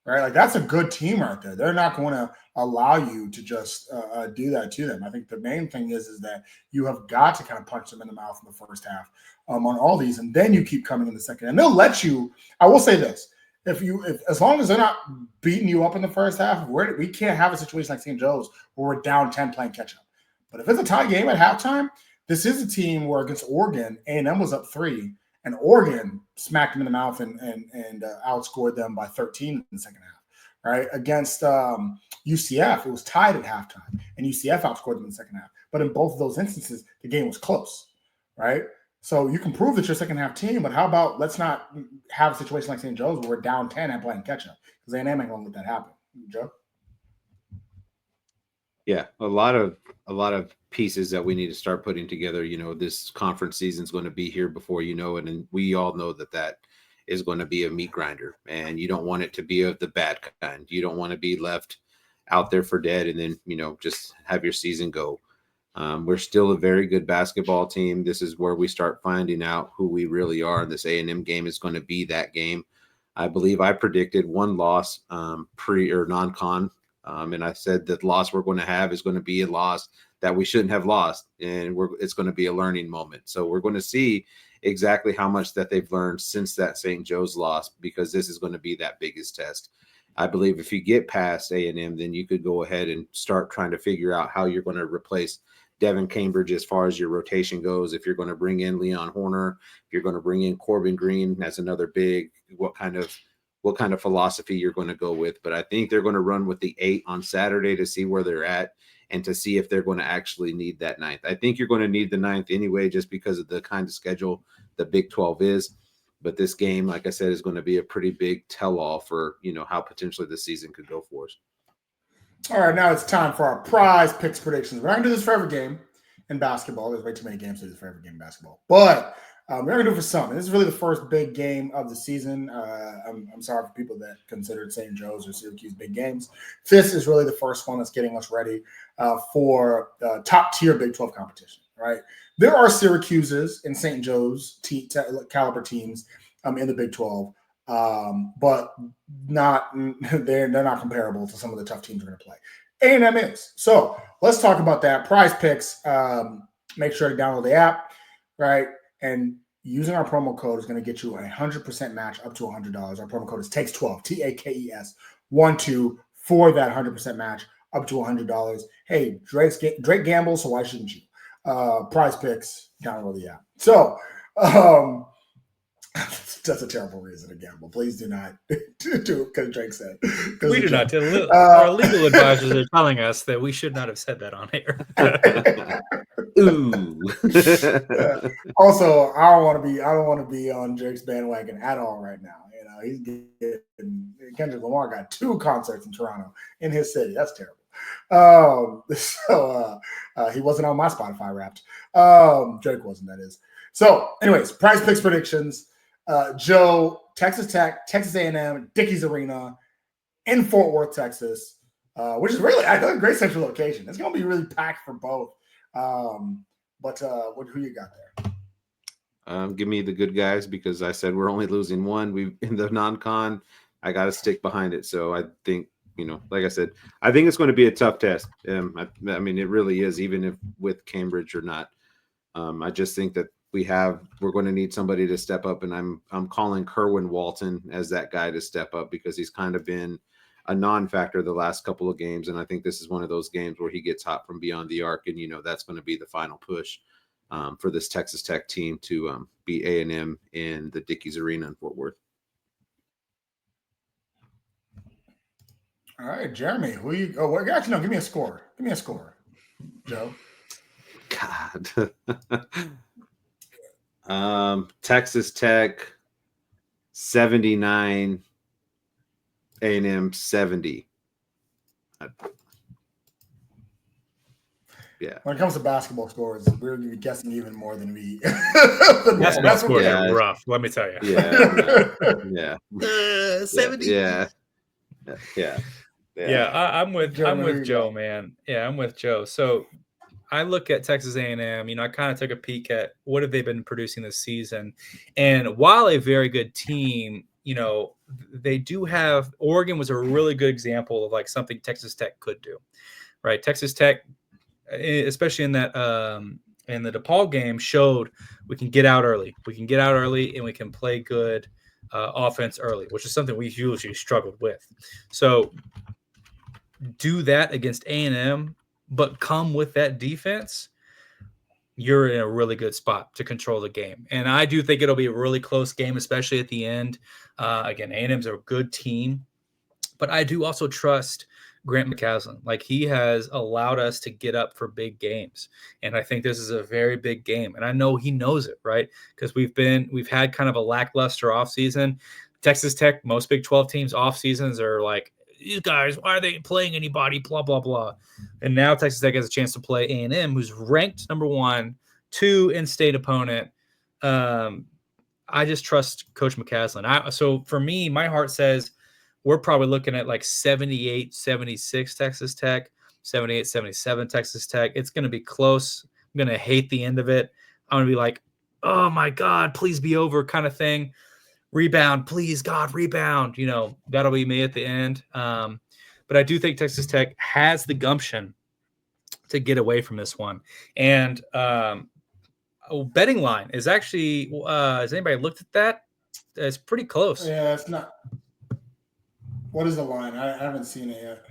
Right? Like, that's a good team right there. They're not going to allow you to just do that to them. I think the main thing is that you have got to kind of punch them in the mouth in the first half on all these, and then you keep coming in the second. And they'll let you. I will say this: if as long as they're not beating you up in the first half, we can't have a situation like St. Joe's where we're down 10 playing catch up. But if it's a tie game at halftime, this is a team where against Oregon, A&M was up 3. And Oregon smacked them in the mouth and outscored them by 13 in the second half, right? Against UCF, it was tied at halftime, and UCF outscored them in the second half. But in both of those instances, the game was close, right? So you can prove that you're a second-half team, but how about let's not have a situation like St. Joe's where we're down 10 and playing catch-up, because A&M ain't going to let that happen. Joe? Yeah, a lot of pieces that we need to start putting together. You know, this conference season is going to be here before you know it, and we all know that is going to be a meat grinder, and you don't want it to be of the bad kind. You don't want to be left out there for dead and then, you know, just have your season go. We're still a very good basketball team. This is where we start finding out who we really are. This A&M game is going to be that game. I believe I predicted 1 loss pre or non-con. And I said that loss we're going to have is going to be a loss that we shouldn't have lost. And it's going to be a learning moment. So we're going to see exactly how much that they've learned since that St. Joe's loss, because this is going to be that biggest test. I believe if you get past A&M, then you could go ahead and start trying to figure out how you're going to replace Devin Cambridge as far as your rotation goes. If you're going to bring in Leon Horner, if you're going to bring in Corbin Green as another big, what kind of philosophy you're going to go with. But I think they're going to run with the 8 on Saturday to see where they're at and to see if they're going to actually need that 9th. I think you're going to need the 9th anyway, just because of the kind of schedule the Big 12 is. But this game, like I said, is going to be a pretty big tell-all for, you know, how potentially the season could go for us. All right, now it's time for our prize picks predictions. We're not going to do this for every game in basketball. There's way too many games to do this for every game in basketball. But we're going to do it for some. And this is really the first big game of the season. I'm sorry for people that considered St. Joe's or Syracuse big games. This is really the first one that's getting us ready for top-tier Big 12 competition, right? There are Syracuse's and St. Joe's caliber teams in the Big 12, but they're not comparable to some of the tough teams we're going to play. A&M is. So let's talk about that. Prize picks. Make sure to download the app, right? And using our promo code is going to get you a 100% match up to $100. Our promo code is TAKES12, TAKES12 for that 100% match up to $100. Hey, Drake gambles, so why shouldn't you? Prize picks, download the app. So a terrible reason to gamble. Please do not do it because Drake said. We do not. Our legal advisors are telling us that we should not have said that on air. Ooh. Also, I don't want to be on Drake's bandwagon at all right now. You know, he's getting Kendrick Lamar got 2 concerts in Toronto in his city. That's terrible. He wasn't on my Spotify Wrapped. Drake wasn't, that is. So, anyways, prize picks predictions. Joe, Texas Tech, Texas A&M, Dickies Arena in Fort Worth, Texas, which is really, I think, a great central location. It's going to be really packed for both. But who you got there? Give me the good guys because I said we're only losing one. We in the non-con, I got to stick behind it. So I think, like I said, I think it's going to be a tough test. I mean, it really is, even if with Cambridge or not. I just think that we're going to need somebody to step up, and I'm calling Kerwin Walton as that guy to step up because he's kind of been a non-factor the last couple of games, and I think this is one of those games where he gets hot from beyond the arc, and that's going to be the final push for this Texas Tech team to beat A&M in the Dickies Arena in Fort Worth. All right, Jeremy, actually, no, give me a score. Give me a score, Joe. God. Texas Tech 79, A&M 70. Yeah. When it comes to basketball scores, we're going to be guessing even more than we. Basketball scores are rough, let me tell you. Yeah. 70. Yeah. I'm with Joe, man. Yeah, I'm with Joe. So I look at Texas A&M. I kind of took a peek at what have they been producing this season, and while a very good team, they do have. Oregon was a really good example of like something Texas Tech could do, right? Texas Tech, especially in that in the DePaul game, showed we can get out early. We can get out early, and we can play good offense early, which is something we usually struggled with. So do that against A&M, but come with that defense, you're in a really good spot to control the game. And I do think it'll be a really close game, especially at the end. Again, A&M's a good team, but I do also trust Grant McCaslin. Like, he has allowed us to get up for big games. And I think this is a very big game. And I know he knows it, right? Because we've had kind of a lackluster offseason. Texas Tech, most Big 12 teams off seasons are like, these guys, why are they playing anybody? Blah, blah, blah. And now Texas Tech has a chance to play A&M, who's ranked number 1, 2 in-state opponent. I just trust Coach McCaslin. So for me, my heart says we're probably looking at like 78, 76 Texas Tech, 78, 77 Texas Tech. It's going to be close. I'm going to hate the end of it. I'm going to be like, oh my God, please be over kind of thing. Rebound, please, God, rebound. That'll be me at the end. But I do think Texas Tech has the gumption to get away from this one. And betting line is actually, has anybody looked at that? It's pretty close. Yeah, it's not. What is the line? I haven't seen it yet.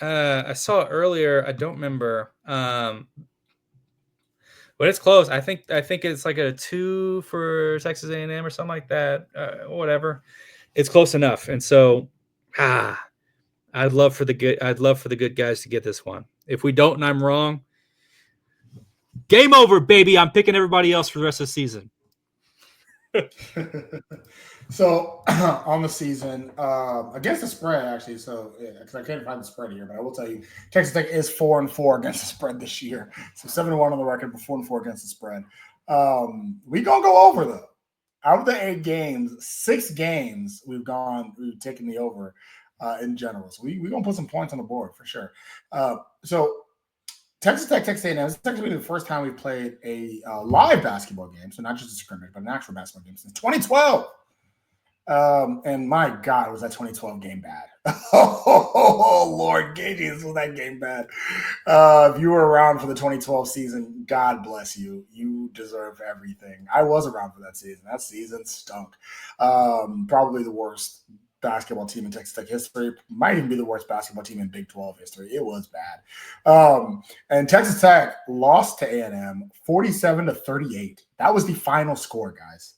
I saw it earlier. I don't remember. But it's close. I think it's like a 2 for Texas A&M or something like that. Whatever. It's close enough. And so, I'd love for the good guys to get this one. If we don't and I'm wrong, game over, baby. I'm picking everybody else for the rest of the season. So on the season, against the spread, actually, because I can't find the spread here, but I will tell you, Texas Tech is 4-4 against the spread this year. So 7-1 on the record, but 4-4 against the spread. We gonna go over though. Out of the 8 games, 6 games we've taken the over in general. So we gonna put some points on the board for sure. So Texas Tech, Texas A&M, it's actually the first time we've played a live basketball game, so not just a scrimmage, but an actual basketball game since 2012. And my God, was that 2012 game bad? Oh, Lord Gages, was that game bad? If you were around for the 2012 season, God bless you. You deserve everything. I was around for that season. That season stunk. Probably the worst basketball team in Texas Tech history. Might even be the worst basketball team in Big 12 history. It was bad. And Texas Tech lost to A&M 47-38. That was the final score, guys.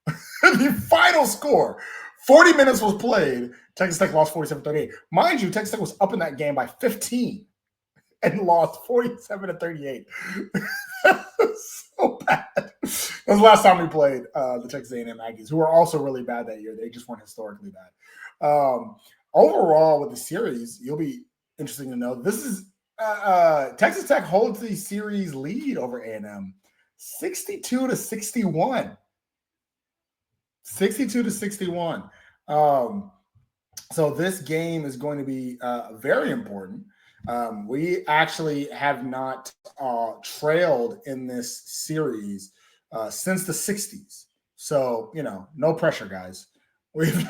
The final score, 40 minutes was played. Texas Tech lost 47-38. Mind you, Texas Tech was up in that game by 15 and lost 47-38. So bad. That was the last time we played the Texas A&M Aggies, who were also really bad that year. They just weren't historically bad. Overall, with the series, you'll be interesting to know. This is Texas Tech holds the series lead over A&M, 62-61. 62-61. So this game is going to be very important. We actually have not trailed in this series since the 60s. So, no pressure, guys. We've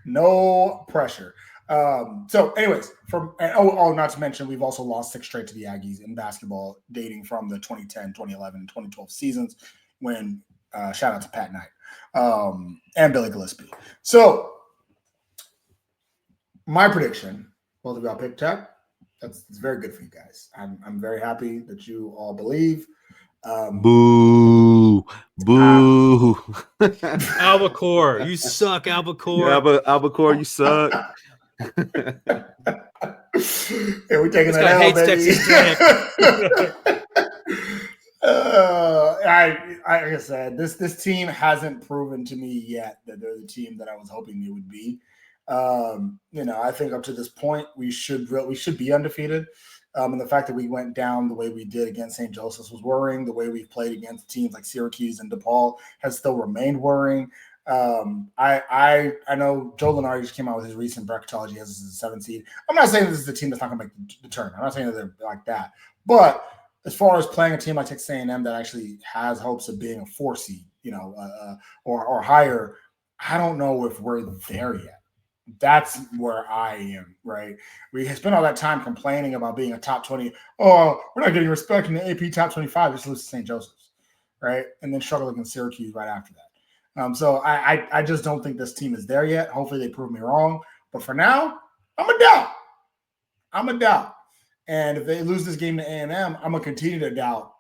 no pressure. So anyways, not to mention, we've also lost 6 straight to the Aggies in basketball dating from the 2010, 2011, and 2012 seasons when shout out to Pat Knight and Billy Gillespie. So my prediction, both of y'all picked Tech. It's very good for you guys. I'm very happy that you all believe. Boo. Albacore, you suck, Albacore. Albacore, you suck. Yeah, we're taking This that guy out, hates baby. Texas Tech. Like I said, this team hasn't proven to me yet that they're the team that I was hoping they would be. I think up to this point we should be undefeated. And the fact that we went down the way we did against St. Joseph's was worrying. The way we've played against teams like Syracuse and DePaul has still remained worrying. I know Joe Lenard just came out with his recent bracketology as a 7 seed. I'm not saying this is the team that's not going to make the tournament. I'm not saying that they're like that. But as far as playing a team like Texas A&M that actually has hopes of being a 4 seed, or higher, I don't know if we're there yet. That's where I am, right? We spent all that time complaining about being a top 20. Oh, we're not getting respect in the AP top 25. Just lose to St. Joseph's, right? And then struggle against Syracuse right after that. So I just don't think this team is there yet. Hopefully they prove me wrong. But for now, I'm a doubt. And if they lose this game to A&M, I'm going to continue to doubt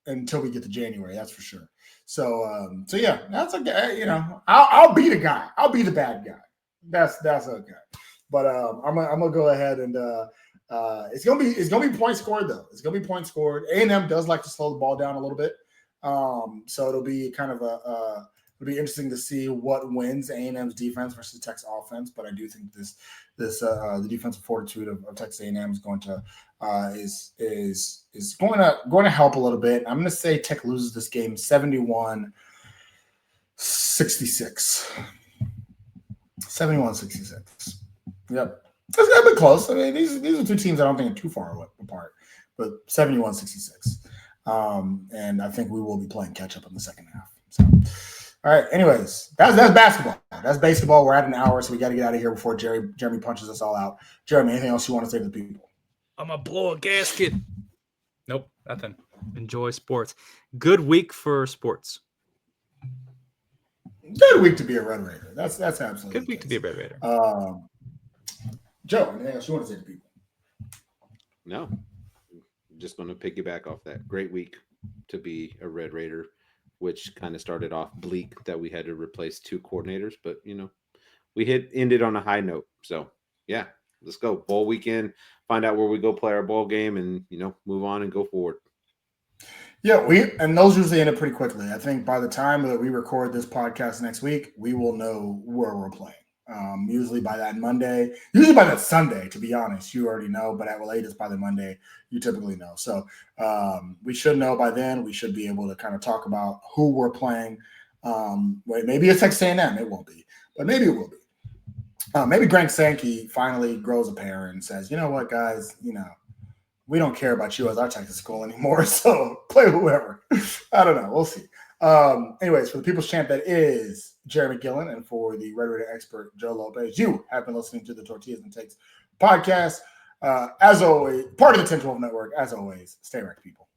until we get to January. That's for sure. So yeah, that's okay. I'll be the guy. I'll be the bad guy. That's okay. But I'm gonna go ahead and it's gonna be point scored though. It's gonna be point scored. A&M does like to slow the ball down a little bit. So it'll be kind of it'll be interesting to see what wins A&M's defense versus Tech's offense. But I do think the defensive fortitude of Texas A&M is going to is going to help a little bit. I'm going to say Tech loses this game 71-66. 71-66. Yep. It's a bit close. I mean, these are two teams I don't think are too far apart, but 71-66. And I think we will be playing catch up in the second half. So, all right. Anyways, that's basketball. That's baseball. We're at an hour, so we got to get out of here before Jeremy punches us all out. Jeremy, anything else you want to say to the people? I'm going to blow a gasket. Nope, nothing. Enjoy sports. Good week for sports. Good week to be a Red Raider. That's absolutely good week to be a Red Raider. Joe, anything else you want to say to people? No, I'm just going to piggyback off that. Great week to be a Red Raider, which kind of started off bleak that we had to replace 2 coordinators, but we ended on a high note. So yeah, let's go bowl weekend. Find out where we go play our bowl game, and move on and go forward. Yeah, and those usually end up pretty quickly. I think by the time that we record this podcast next week, we will know where we're playing. Usually by that Monday, usually by that Sunday, to be honest, you already know, but at the latest by the Monday, you typically know. So we should know by then. We should be able to kind of talk about who we're playing. Maybe it's Texas A&M. It won't be, but maybe it will be. Maybe Greg Sankey finally grows a pair and says, you know what, guys, we don't care about you as our Texas school anymore, so play whoever. I don't know. We'll see. Anyways, for the People's Champ, that is Jeremy Gillen, and for the Red Raider expert, Joe Lopez, you have been listening to the Tortillas Takes podcast. As always, part of the 1012 Network. As always, stay wrecked, people.